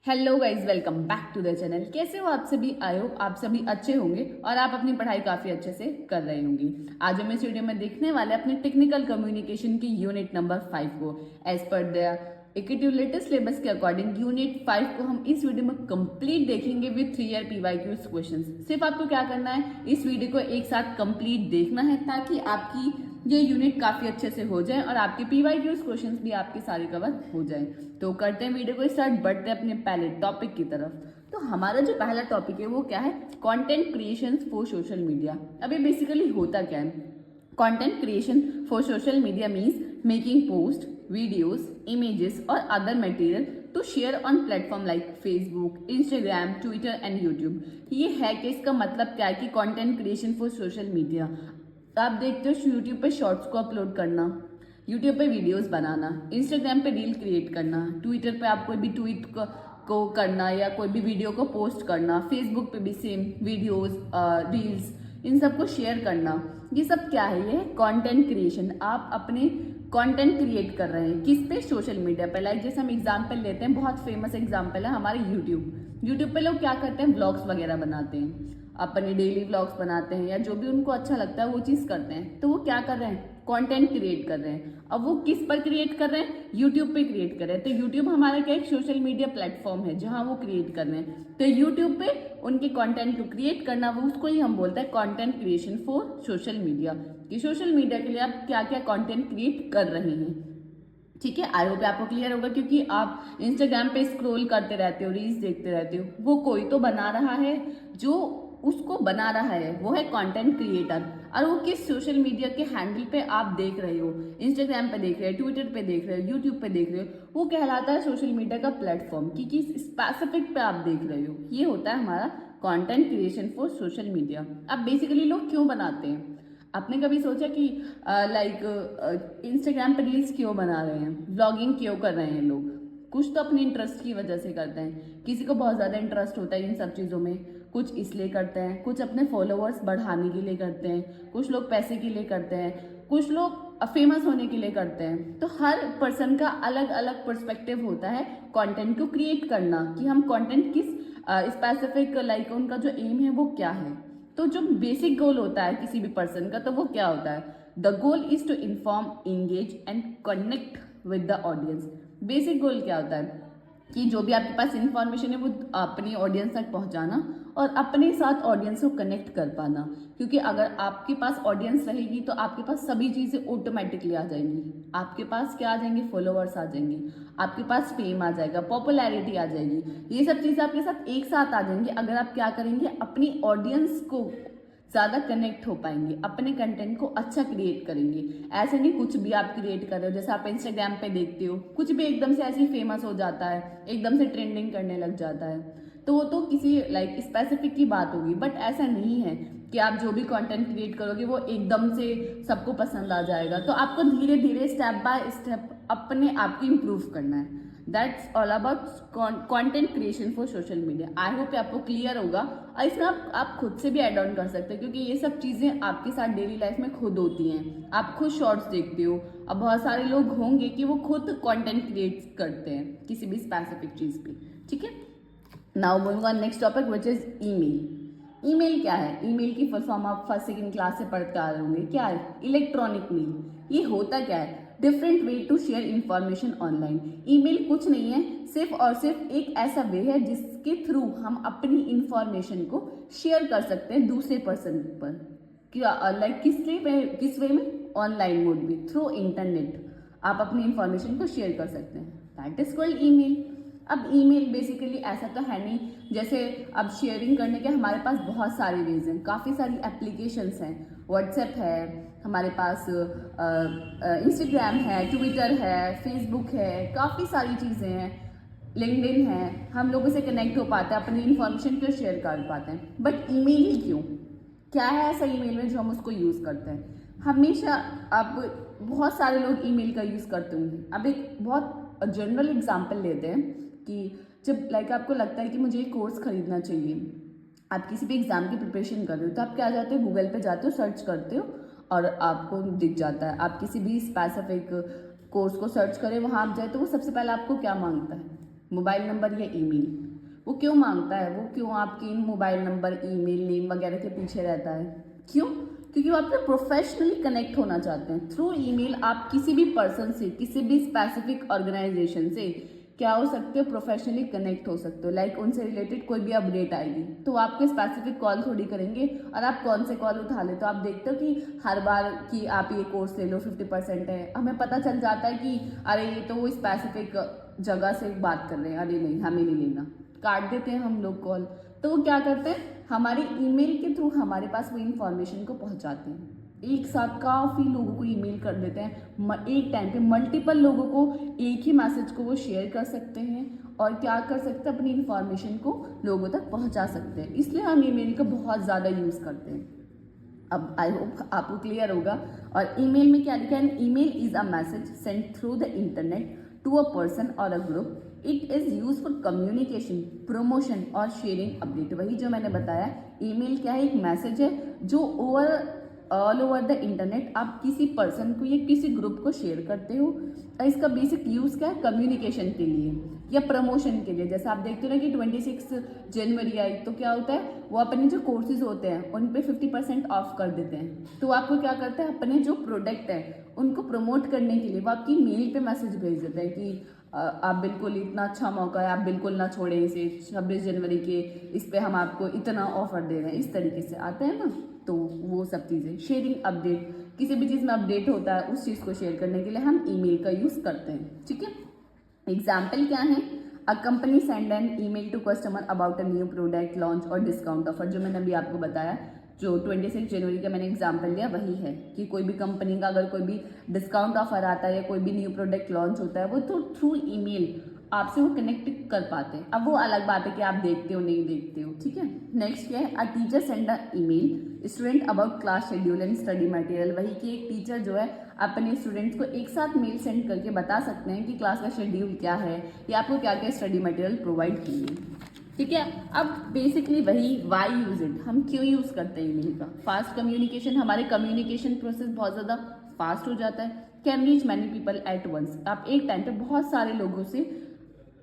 Hello guys, welcome back to the channel. कैसे हो आप सभी? आई होप आप सभी अच्छे होंगे और आप अपनी पढ़ाई काफी अच्छे से कर रहे होंगे। आज हम इस वीडियो में देखने वाले अपने टेक्निकल कम्युनिकेशन की यूनिट नंबर 5 को एज पर द इक्विटिव लेटेस्ट सिलेबस के अकॉर्डिंग यूनिट 5 को हम इस वीडियो में कंप्लीट देखेंगे विद 3 ईयर PYQ क्वेश्चंस। सिर्फ आपको क्या करना है, इस वीडियो को एक साथ कंप्लीट देखना है ताकि आपकी ये यूनिट काफी अच्छे से हो जाए और आपके PYQ क्वेश्चंस भी आपके सारे कवर हो जाए। तो करते हैं वीडियो को स्टार्ट, बढ़ते हैं अपने पहले टॉपिक की तरफ। तो हमारा जो पहला टॉपिक है वो क्या है? Content creation for social media. अभी बेसिकली होता क्या है? Content creation for social media means making post, videos, images और other material to share on platform like Facebook, Instagram, Twitter and YouTube. ये है कि इसका मतलब क्या है कि content creation for social media, आप देखते हो यूट्यूब पे शॉर्ट्स को अपलोड करना, यूट्यूब पे वीडियोस बनाना, इंस्टाग्राम पे रील क्रिएट करना, ट्विटर पे आप कोई भी ट्वीट को करना या कोई भी वीडियो को पोस्ट करना, फेसबुक पे भी सेम वीडियोस, रील्स, इन सबको शेयर करना। ये सब क्या है? ये कंटेंट क्रिएशन। आप अपने कंटेंट क्रिएट कर रहे हैं किस पे? सोशल मीडिया पे। लाइक जैसे हम एग्जाम्पल लेते हैं, बहुत फेमस एग्जाम्पल है हमारे यूट्यूब पे लोग क्या करते हैं? व्लॉग्स वगैरह बनाते हैं, अपने डेली व्लॉग्स बनाते हैं या जो भी उनको अच्छा लगता है वो चीज़ करते हैं। तो वो क्या कर रहे हैं? कंटेंट क्रिएट कर रहे हैं। अब वो किस पर क्रिएट कर रहे हैं? यूट्यूब पे क्रिएट कर रहे हैं। तो यूट्यूब हमारा क्या एक सोशल मीडिया प्लेटफॉर्म है जहां वो क्रिएट कर रहे हैं। तो यूट्यूब पे उनके कंटेंट को क्रिएट करना, वो उसको ही हम बोलते हैं content creation for social media. कि सोशल मीडिया के लिए आप क्या क्या कंटेंट क्रिएट कर रहे हैं। ठीक है, आई होप आपको क्लियर होगा, क्योंकि आप इंस्टाग्राम पे स्क्रॉल करते रहते हो, रील्स देखते रहते हो, वो कोई तो बना रहा है। जो उसको बना रहा है वो है कंटेंट क्रिएटर। और वो किस सोशल मीडिया के हैंडल पे आप देख रहे हो, इंस्टाग्राम पे देख रहे हो, ट्विटर पे देख रहे हो, यूट्यूब पे देख रहे हो, वो कहलाता है सोशल मीडिया का प्लेटफॉर्म। कि किस स्पेसिफिक पे आप देख रहे हो, ये होता है हमारा content creation for social media. अब बेसिकली लोग क्यों बनाते हैं? आपने कभी सोचा कि लाइक इंस्टाग्राम पे रील्स क्यों बना रहे हैं, व्लॉगिंग क्यों कर रहे हैं लोग? कुछ तो अपने इंटरेस्ट की वजह से करते हैं। किसी को बहुत ज़्यादा इंटरेस्ट होता है इन सब चीज़ों में, कुछ इसलिए करते हैं, कुछ अपने फॉलोअर्स बढ़ाने के लिए करते हैं, कुछ लोग पैसे के लिए करते हैं, कुछ लोग फेमस होने के लिए करते हैं। तो हर पर्सन का अलग अलग पर्सपेक्टिव होता है कंटेंट को क्रिएट करना, कि हम कंटेंट किस स्पेसिफिक, लाइक उनका जो एम है वो क्या है। तो जो बेसिक गोल होता है किसी भी पर्सन का, तो वो क्या होता है? The goal is to inform, engage and connect with the audience. Basic goal क्या होता है? कि जो भी आपके पास इंफॉर्मेशन है वो अपनी ऑडियंस तक पहुंचाना और अपने साथ ऑडियंस को कनेक्ट कर पाना। क्योंकि अगर आपके पास ऑडियंस रहेगी तो आपके पास सभी चीज़ें ऑटोमेटिकली आ जाएंगी। आपके पास क्या आ जाएंगे? फॉलोअर्स आ जाएंगे, आपके पास फेम आ जाएगा, पॉपुलैरिटी आ जाएगी। ये सब चीज़ें आपके साथ एक साथ आ जाएंगी अगर आप क्या करेंगे? अपनी ऑडियंस को ज़्यादा कनेक्ट हो पाएंगे, अपने कंटेंट को अच्छा क्रिएट करेंगे। ऐसे नहीं कुछ भी आप क्रिएट कर रहे हो, जैसे आप इंस्टाग्राम पे देखते हो कुछ भी एकदम से ऐसे ही फेमस हो जाता है, एकदम से ट्रेंडिंग करने लग जाता है। तो वो तो किसी लाइक स्पेसिफिक की बात होगी, बट ऐसा नहीं है कि आप जो भी कंटेंट क्रिएट करोगे वो एकदम से सबको पसंद आ जाएगा। तो आपको धीरे धीरे स्टेप बाय स्टेप अपने आप को इम्प्रूव करना है। That's all about content creation for social media. I hope आपको क्लियर होगा। और इसमें आप खुद से भी ऐड ऑन कर सकते हैं, क्योंकि ये सब चीज़ें आपके साथ डेली लाइफ में खुद होती हैं। आप खुद शॉर्ट्स देखते हो, अब बहुत सारे लोग होंगे कि वो खुद कंटेंट क्रिएट करते हैं किसी भी स्पेसिफिक चीज़ पे। ठीक है, now moving on next topic which is email. Email क्या है? ईमेल की फुल फॉर्म आप फर्स्ट सेकंड क्लास से पढ़ते आ रहे होंगे। क्या है? Electronic mail. ये होता क्या है? Different way to share information online. Email कुछ नहीं है, सिर्फ और सिर्फ एक ऐसा वे है जिसके थ्रू हम अपनी इंफॉर्मेशन को शेयर कर सकते हैं दूसरे पर्सन पर। क्या लाइक किस वे में? ऑनलाइन मोड में, थ्रू इंटरनेट आप अपनी इंफॉर्मेशन को शेयर कर सकते हैं। That is called email. अब ईमेल बेसिकली ऐसा तो है नहीं, जैसे अब शेयरिंग करने के हमारे पास बहुत सारे वेज हैं, काफ़ी सारी एप्लीकेशंस हैं। व्हाट्सएप है हमारे पास, इंस्टाग्राम है, ट्विटर है, फेसबुक है, काफ़ी सारी चीज़ें हैं, लिंक्डइन है। हम लोगों से कनेक्ट हो पाते हैं, अपनी इन्फॉर्मेशन को शेयर कर पाते हैं। बट ईमेल ही क्यों? क्या है ऐसा ईमेल में जो हम उसको यूज़ करते हैं? हमेशा अब बहुत सारे लोग ईमेल का यूज़ करते होंगे। अब एक बहुत जनरल एग्जांपल लेते हैं कि जब लाइक आपको लगता है कि मुझे एक कोर्स खरीदना चाहिए, आप किसी भी एग्ज़ाम की प्रिपरेशन कर रहे हो, तो आप क्या जाते हो? गूगल पे जाते हो, सर्च करते हो और आपको दिख जाता है। आप किसी भी स्पेसिफिक कोर्स को सर्च करें, वहाँ आप जाए तो वो सबसे पहले आपको क्या मांगता है? मोबाइल नंबर या ईमेल। वो क्यों मांगता है, वो क्यों आपकी मोबाइल नंबर, ईमेल, नेम वगैरह के पीछे रहता है? क्यों? क्योंकि वो आपसे प्रोफेशनली कनेक्ट होना चाहते हैं। थ्रू ईमेल आप किसी भी पर्सन से, किसी भी स्पेसिफिक ऑर्गेनाइजेशन से क्या हो सकते हो, प्रोफेशनली कनेक्ट हो सकते हो। लाइक उनसे रिलेटेड कोई भी अपडेट आएगी तो आपको स्पेसिफिक कॉल थोड़ी करेंगे, और आप कौन से कॉल उठा ले। तो आप देखते हो कि हर बार कि आप ये कोर्स ले लो 50% है, हमें पता चल जाता है कि अरे ये तो वो स्पेसिफिक जगह से बात कर रहे हैं, अरे नहीं हमें नहीं लेना, काट देते हैं हम लोग कॉल। तो वो क्या करते हैं, हमारे ईमेल के थ्रू हमारे पास वो इन्फॉर्मेशन को पहुंचाते हैं। एक साथ काफ़ी लोगों को ईमेल कर देते हैं, एक टाइम पे मल्टीपल लोगों को एक ही मैसेज को वो शेयर कर सकते हैं, और क्या कर सकते हैं, अपनी इन्फॉर्मेशन को लोगों तक पहुंचा सकते हैं। इसलिए हम ईमेल का बहुत ज़्यादा यूज़ करते हैं। अब आई होप आपको क्लियर होगा। और ईमेल में क्या लिखा है, email is a message send through the internet to a person और a group. It is use for communication, promotion और शेयरिंग अपडेट। वही जो मैंने बताया, ईमेल क्या है, एक मैसेज है जो ऑल ओवर द इंटरनेट आप किसी पर्सन को या किसी ग्रुप को शेयर करते हो। और इसका बेसिक यूज़ क्या है, कम्युनिकेशन के लिए या प्रमोशन के लिए। जैसे आप देखते हो ना कि 26 जनवरी आई तो क्या होता है, वो अपने जो कोर्सेज होते हैं उन पे 50% ऑफ कर देते हैं। तो आपको क्या करते हैं, अपने जो प्रोडक्ट है उनको प्रमोट करने के लिए वो आपकी मेल पे मैसेज भेज देते हैं कि आप बिल्कुल, इतना अच्छा मौका है, आप बिल्कुल ना छोड़ें इसे, 26 जनवरी के इस पे हम आपको इतना ऑफर दे रहे हैं। इस तरीके से आते हैं ना, तो वो सब चीज़ें, शेयरिंग अपडेट, किसी भी चीज़ में अपडेट होता है उस चीज़ को शेयर करने के लिए हम ईमेल का यूज़ करते हैं। ठीक है, एग्जाम्पल क्या है, a company send an email to customer about a new product launch और डिस्काउंट ऑफर। जो मैंने अभी आपको बताया, जो 26 जनवरी का मैंने एग्जाम्पल लिया वही है कि कोई भी कंपनी का अगर कोई भी डिस्काउंट ऑफर आता है या कोई भी न्यू प्रोडक्ट लॉन्च होता है, वो तो थ्रू ईमेल आपसे वो कनेक्ट कर पाते हैं। अब वो अलग बात है कि आप देखते हो नहीं देखते हो। ठीक है, नेक्स्ट क्या है, a teacher send a email student about class schedule and study material. वही कि एक टीचर जो है अपने स्टूडेंट्स को एक साथ मेल सेंड करके बता सकते हैं कि क्लास का शेड्यूल क्या है या आपको क्या क्या स्टडी मटेरियल प्रोवाइड किए। ठीक है, अब बेसिकली वही वाई यूज इट, हम क्यों यूज़ करते हैं ईमेल का, फास्ट कम्युनिकेशन, हमारे कम्युनिकेशन प्रोसेस बहुत ज़्यादा फास्ट हो जाता है। Can reach many people at once, आप एक टाइम पे बहुत सारे लोगों से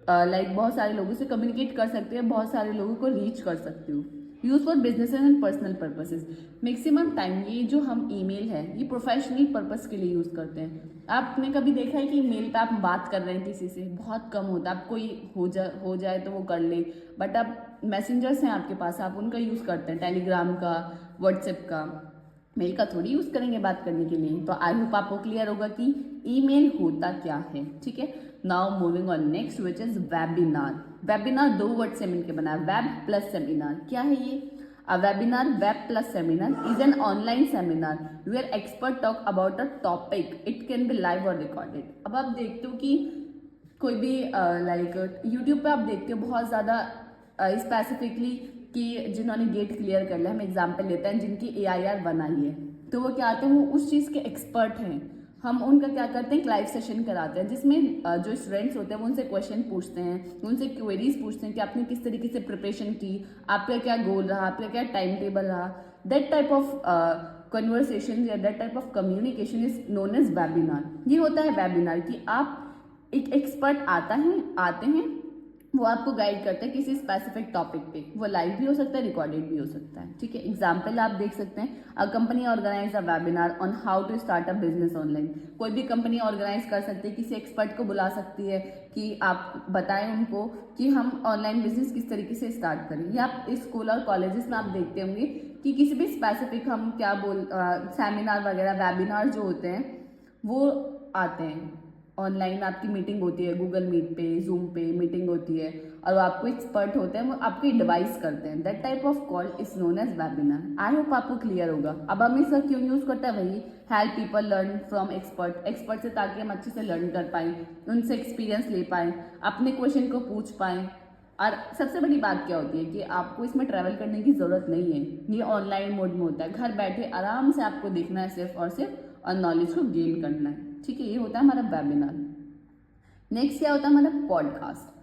बहुत सारे लोगों से कम्युनिकेट कर सकते हैं, बहुत सारे लोगों को रीच कर सकते हो। Use for business and personal purposes, maximum time ये जो हम ईमेल है ये प्रोफेशनल पर्पस के लिए यूज़ करते हैं। आपने कभी देखा है कि मेल पे आप बात कर रहे हैं किसी से, बहुत कम होता है, आप कोई हो जाए तो वो कर ले, बट आप मैसेंजर्स हैं आपके पास, आप उनका यूज़ करते हैं, टेलीग्राम का, व्हाट्सएप का, मेल का थोड़ी यूज़ करेंगे बात करने के लिए। तो आई होप आपको क्लियर होगा कि ईमेल होता क्या है। ठीक है, now moving on next which is webinar. Webinar दो वर्ड से मिलकर बना है, वेब प्लस सेमिनार। क्या है ये, a webinar, web plus seminar is an online seminar where expert talk about a topic, it can be live और recorded. अब आप देखते हो कि कोई भी लाइक यूट्यूब पे आप देखते हो बहुत ज़्यादा स्पेसिफिकली कि जिन्होंने गेट क्लियर कर लिया, हम एग्जाम्पल लेते हैं जिनकी AIR 1 आई है, तो वो क्या आते हैं, वो उस चीज़ के एक्सपर्ट हैं। हम उनका क्या करते हैं, एक लाइव सेशन कराते हैं जिसमें जो स्टूडेंट्स होते हैं वो उनसे क्वेश्चन पूछते हैं, उनसे क्वेरीज पूछते हैं कि आपने किस तरीके से प्रिपरेशन की, आपका क्या गोल रहा, आपका क्या टाइम टेबल रहा। दैट टाइप ऑफ कन्वर्सेशन या that type of communication is known as webinar. ये होता है वेबिनार कि आप एक एक्सपर्ट आते हैं, वो आपको गाइड करते हैं किसी स्पेसिफिक टॉपिक पे, वो लाइव भी हो सकता है, रिकॉर्डेड भी हो सकता है। ठीक है, एग्जाम्पल आप देख सकते हैं, a company organise a webinar on how to start a business online. कोई भी कंपनी ऑर्गेनाइज कर सकती है, किसी एक्सपर्ट को बुला सकती है कि आप बताएं उनको कि हम ऑनलाइन बिजनेस किस तरीके से स्टार्ट करें। या आप स्कूल और कॉलेजेस में आप देखते होंगे कि किसी भी स्पेसिफिक हम क्या सेमिनार वगैरह, वेबिनार जो होते हैं वो आते हैं, ऑनलाइन आपकी मीटिंग होती है, गूगल मीट पे, जूम पे मीटिंग होती है, और वो आपको एक्सपर्ट होते हैं, वो आपको एडवाइस करते हैं। That type of call is known as webinar. I hope आपको क्लियर होगा। अब हम इसका क्यों यूज़ करते हैं, वही help people learn from expert से, ताकि हम अच्छे से लर्न कर पाएँ, उनसे एक्सपीरियंस ले पाएँ, अपने क्वेश्चन को पूछ पाएँ। और सबसे बड़ी बात क्या होती है कि आपको इसमें ट्रैवल करने की ज़रूरत नहीं है, ये ऑनलाइन मोड में होता है, घर बैठे आराम से आपको देखना है सिर्फ और सिर्फ, और नॉलेज को गेन करना है। ठीक है, ये होता है हमारा वेबिनार। नेक्स्ट क्या होता है हमारा पॉडकास्ट।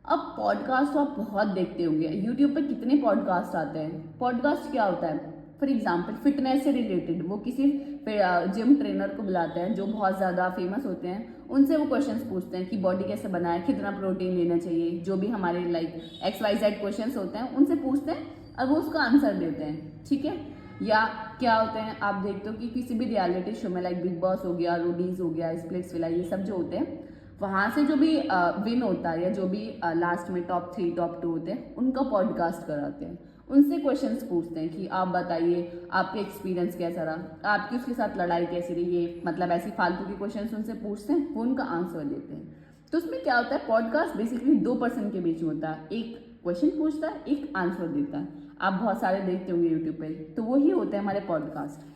अब पॉडकास्ट तो आप बहुत देखते होंगे, यूट्यूब पे कितने पॉडकास्ट आते हैं। पॉडकास्ट क्या होता है, फॉर एग्जाम्पल फिटनेस से रिलेटेड वो किसी जिम ट्रेनर को बुलाते हैं जो बहुत ज़्यादा फेमस होते हैं, उनसे वो क्वेश्चंस पूछते हैं कि बॉडी कैसे बनाए, कितना प्रोटीन लेना चाहिए, जो भी हमारे लाइक XYZ क्वेश्चंस होते हैं उनसे पूछते हैं और वो उसका आंसर देते हैं, ठीक है। या क्या होते हैं, आप देखते हो कि किसी भी रियलिटी शो में लाइक बिग बॉस हो गया, रोडीज हो गया, स्प्लिट्स विला, ये सब जो होते हैं, वहाँ से जो भी विन होता है या जो भी लास्ट में टॉप 3 टॉप 2 होते हैं उनका पॉडकास्ट कराते हैं, उनसे क्वेश्चंस पूछते हैं कि आप बताइए आपके एक्सपीरियंस कैसा रहा, आपकी उसके साथ लड़ाई कैसी रही, ये मतलब ऐसी फालतू के क्वेश्चंस उनसे पूछते हैं, वो उनका आंसर देते हैं। तो उसमें क्या होता है, पॉडकास्ट बेसिकली 2 पर्सन के बीच में होता है, एक क्वेश्चन पूछता है, एक आंसर देता है। आप बहुत सारे देखते होंगे यूट्यूब पे, तो वही होते हैं हमारे पॉडकास्ट।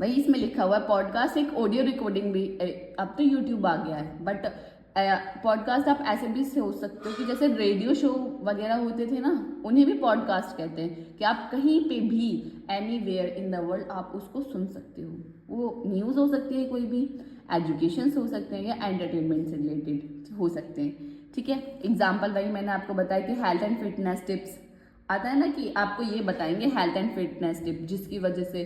वही इसमें लिखा हुआ है पॉडकास्ट एक ऑडियो रिकॉर्डिंग भी, अब तो यूट्यूब आ गया है, बट पॉडकास्ट आप ऐसे भी हो सकते हो कि जैसे रेडियो शो वगैरह होते थे ना, उन्हें भी पॉडकास्ट कहते हैं, कि आप कहीं पे भी एनीवेयर इन द वर्ल्ड आप उसको सुन सकते हो। वो न्यूज़ हो सकती है, कोई भी एजुकेशन हो सकते हैं या एंटरटेनमेंट से रिलेटेड हो सकते हैं, ठीक है। एग्जाम्पल वही मैंने आपको बताया कि हेल्थ एंड फिटनेस टिप्स आता है ना, कि आपको ये बताएंगे हेल्थ एंड फिटनेस टिप, जिसकी वजह से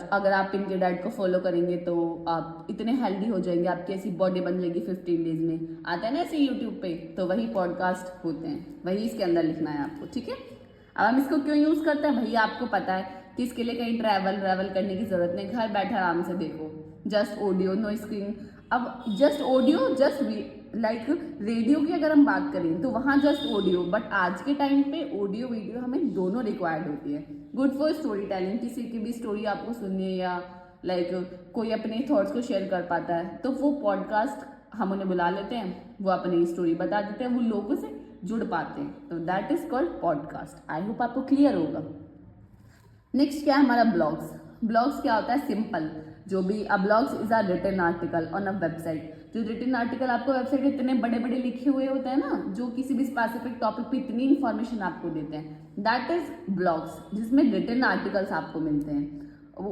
अगर आप इनके डाइट को फॉलो करेंगे तो आप इतने हेल्दी हो जाएंगे, आपकी ऐसी बॉडी बन जाएगी 15 डेज में, आता है ना ऐसे यूट्यूब पे, तो वही पॉडकास्ट होते हैं, वही इसके अंदर लिखना है आपको, ठीक है। अब हम इसको क्यों यूज़ करते हैं, भैया आपको पता है कि इसके लिए कहीं ट्रैवल करने की जरूरत नहीं, घर बैठे आराम से देखो, जस्ट ऑडियो, नो स्क्रीन। अब just audio, just like radio की अगर हम बात करें तो वहाँ जस्ट ऑडियो, बट आज के टाइम पे ऑडियो वीडियो हमें दोनों रिक्वायर्ड होती है। गुड फॉर स्टोरी टेलिंग, किसी की भी स्टोरी आपको सुननी है या लाइक कोई अपने थॉट्स को शेयर कर पाता है, तो वो पॉडकास्ट हम उन्हें बुला लेते हैं, वो अपनी स्टोरी बता देते हैं, वो लोगों से जुड़ पाते हैं, तो that is called podcast. I hope आपको क्लियर होगा। नेक्स्ट क्या है हमारा ब्लॉग्स। ब्लॉग्स क्या होता है, सिंपल, जो भी blogs is a written article on a website. जो रिटन आर्टिकल आपको वेबसाइट पे इतने बड़े बड़े लिखे हुए होते हैं ना, जो किसी भी स्पेसिफिक टॉपिक पे इतनी इन्फॉर्मेशन आपको देते हैं, दैट इज ब्लॉग्स, जिसमें रिटन आर्टिकल्स आपको मिलते हैं।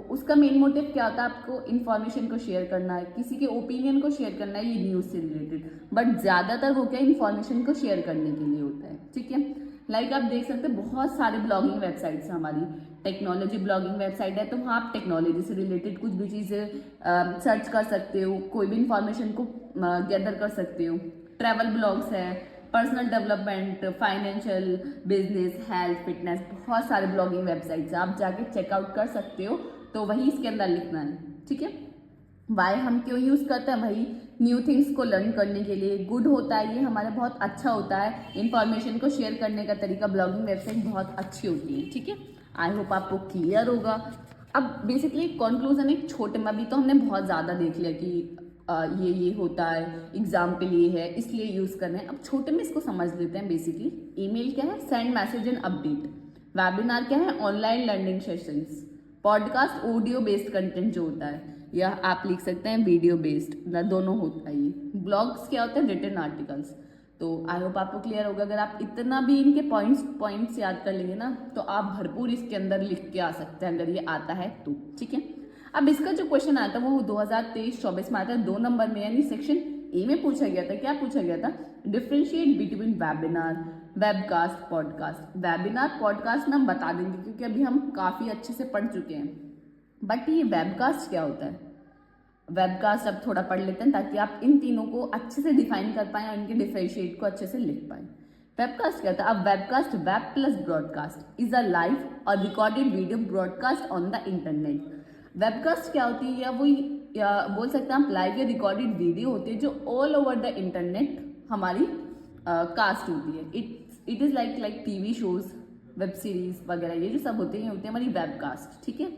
उसका मेन मोटिव क्या होता है, आपको इन्फॉर्मेशन को शेयर करना है, किसी के ओपिनियन को शेयर करना है, ये न्यूज़ से रिलेटेड, बट ज़्यादातर वो क्या इन्फॉर्मेशन को शेयर करने के लिए होता है, ठीक है। लाइक आप देख सकते हैं बहुत सारे ब्लॉगिंग वेबसाइट्स हैं हमारी। टेक्नोलॉजी ब्लॉगिंग वेबसाइट है, तो वहाँ आप टेक्नोलॉजी से रिलेटेड कुछ भी चीज़ें सर्च कर सकते हो, कोई भी इंफॉर्मेशन को गैदर कर सकते हो। ट्रैवल ब्लॉग्स है, personal development, financial, business, health, fitness, बहुत सारे ब्लॉगिंग वेबसाइट्स हैं, आप जाके चेकआउट कर सकते हो, तो वही इसके अंदर लिखना है, ठीक है। वाई हम क्यों यूज़ करते हैं, वही न्यू थिंग्स को लर्न करने के लिए गुड होता है, ये हमारे बहुत अच्छा होता है, इंफॉर्मेशन को शेयर करने का तरीका ब्लॉगिंग वेबसाइट बहुत अच्छी होती है, ठीक है। आई होप आपको क्लियर होगा। अब बेसिकली कंक्लूजन एक छोटे में, अभी तो हमने बहुत ज़्यादा देख लिया कि ये होता है, एग्जाम्पल ये है, इसलिए यूज़ करना है। अब छोटे में इसको समझ लेते हैं। बेसिकली ईमेल क्या है, send message and update. Webinar क्या है, online learning sessions. Podcast audio based content जो होता है, या आप लिख सकते हैं वीडियो बेस्ड, दोनों होता है ये। ब्लॉग्स क्या होते हैं, रिटन आर्टिकल्स। तो आई होप आपको क्लियर होगा। अगर आप इतना भी इनके पॉइंट्स याद कर लेंगे ना, तो आप भरपूर इसके अंदर लिख के आ सकते हैं, अगर ये आता है तो, ठीक है। अब इसका जो क्वेश्चन आया था वो 2023-24 में आता है 2 नंबर में, यानी सेक्शन ए में पूछा गया था। क्या पूछा गया था, differentiate between webinar, webcast, podcast. Webinar podcast ना हम बता देंगे क्योंकि अभी हम काफ़ी अच्छे से पढ़ चुके हैं, बट ये वेबकास्ट क्या होता है, वेबकास्ट अब थोड़ा पढ़ लेते हैं ताकि आप इन तीनों को अच्छे से डिफाइन कर पाएं और इनके डिफरेंशिएट को अच्छे से लिख पाएं। वेबकास्ट क्या होता है, अब webcast, web plus broadcast, is a live और recorded video broadcast on the internet. Webcast क्या होती है, या वो या बोल सकते हैं आप लाइव या रिकॉर्डेड वीडियो होती है जो ऑल ओवर द इंटरनेट हमारी कास्ट होती है। It is like TV shows, web series वगैरह, ये जो सब होते हैं होती है हमारी वेबकास्ट, ठीक है।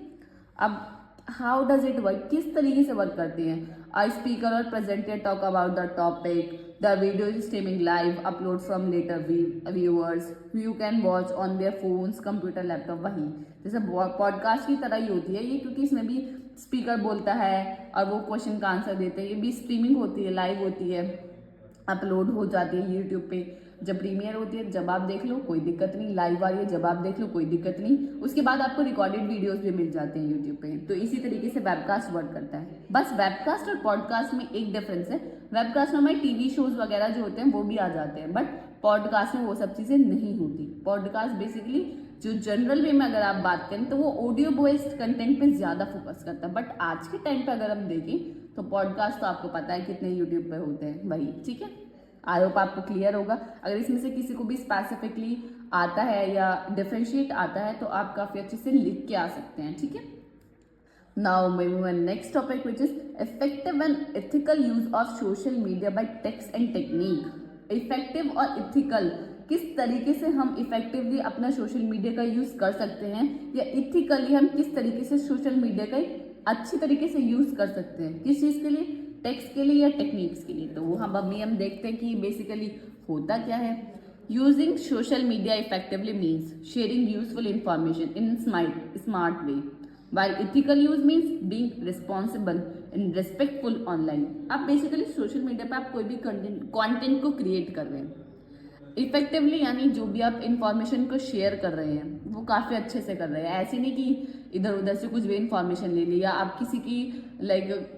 अब हाउ डज इट वर्क, किस तरीके से वर्क करती हैं। आई स्पीकर और presenter talk about the topic, the video is streaming live, upload from later viewers, you can watch on their phones, computer, laptop. वही जैसे पॉडकास्ट की तरह ही होती है ये, क्योंकि इसमें भी स्पीकर बोलता है और वो क्वेश्चन का आंसर देते हैं। ये भी स्ट्रीमिंग होती है, लाइव होती है, अपलोड हो जाती है यूट्यूब पे। जब प्रीमियर होती है जब आप देख लो कोई दिक्कत नहीं, लाइव आ रही है जब आप देख लो कोई दिक्कत नहीं, उसके बाद आपको रिकॉर्डेड वीडियोस भी मिल जाते हैं यूट्यूब पे। तो इसी तरीके से वेबकास्ट वर्क करता है। बस वेबकास्ट और पॉडकास्ट में एक डिफरेंस है, वेबकास्ट में हमारे टीवी शोज वगैरह जो होते हैं वो भी आ जाते हैं, बट पॉडकास्ट में वो सब चीज़ें नहीं होती। पॉडकास्ट बेसिकली जो जनरल वे में अगर आप बात करें तो वो ऑडियो बेस्ड कंटेंट पे ज़्यादा फोकस करता है, बट आज के टाइम पे अगर हम देखें तो पॉडकास्ट तो आपको पता है कितने यूट्यूब पे होते हैं वही, ठीक है। आई होप आपको क्लियर होगा। अगर इसमें से किसी को भी स्पेसिफिकली आता है या डिफरेंशिएट आता है तो आप काफ़ी अच्छे से लिख के आ सकते हैं, ठीक है। Now moving on next topic which is effective and ethical use of social media bye text and technique. Effective और इथिकल, किस तरीके से हम इफेक्टिवली अपना सोशल मीडिया का यूज कर सकते हैं, या इथिकली हम किस तरीके से सोशल मीडिया का अच्छी तरीके से यूज कर सकते हैं, किस चीज़ के लिए, टेक्स्ट के लिए या टेक्निक्स के लिए। तो वो हम देखते हैं कि बेसिकली होता क्या है। Using social media effectively means sharing useful information in smart way, while ethical use means being responsible and respectful online. आप बेसिकली सोशल मीडिया पे आप कोई भी कंटेंट को क्रिएट कर रहे हैं इफेक्टिवली, यानी जो भी आप इंफॉर्मेशन को शेयर कर रहे हैं वो काफ़ी अच्छे से कर रहे हैं। ऐसे नहीं कि इधर उधर से कुछ भी इंफॉर्मेशन ले ली या आप किसी की लाइक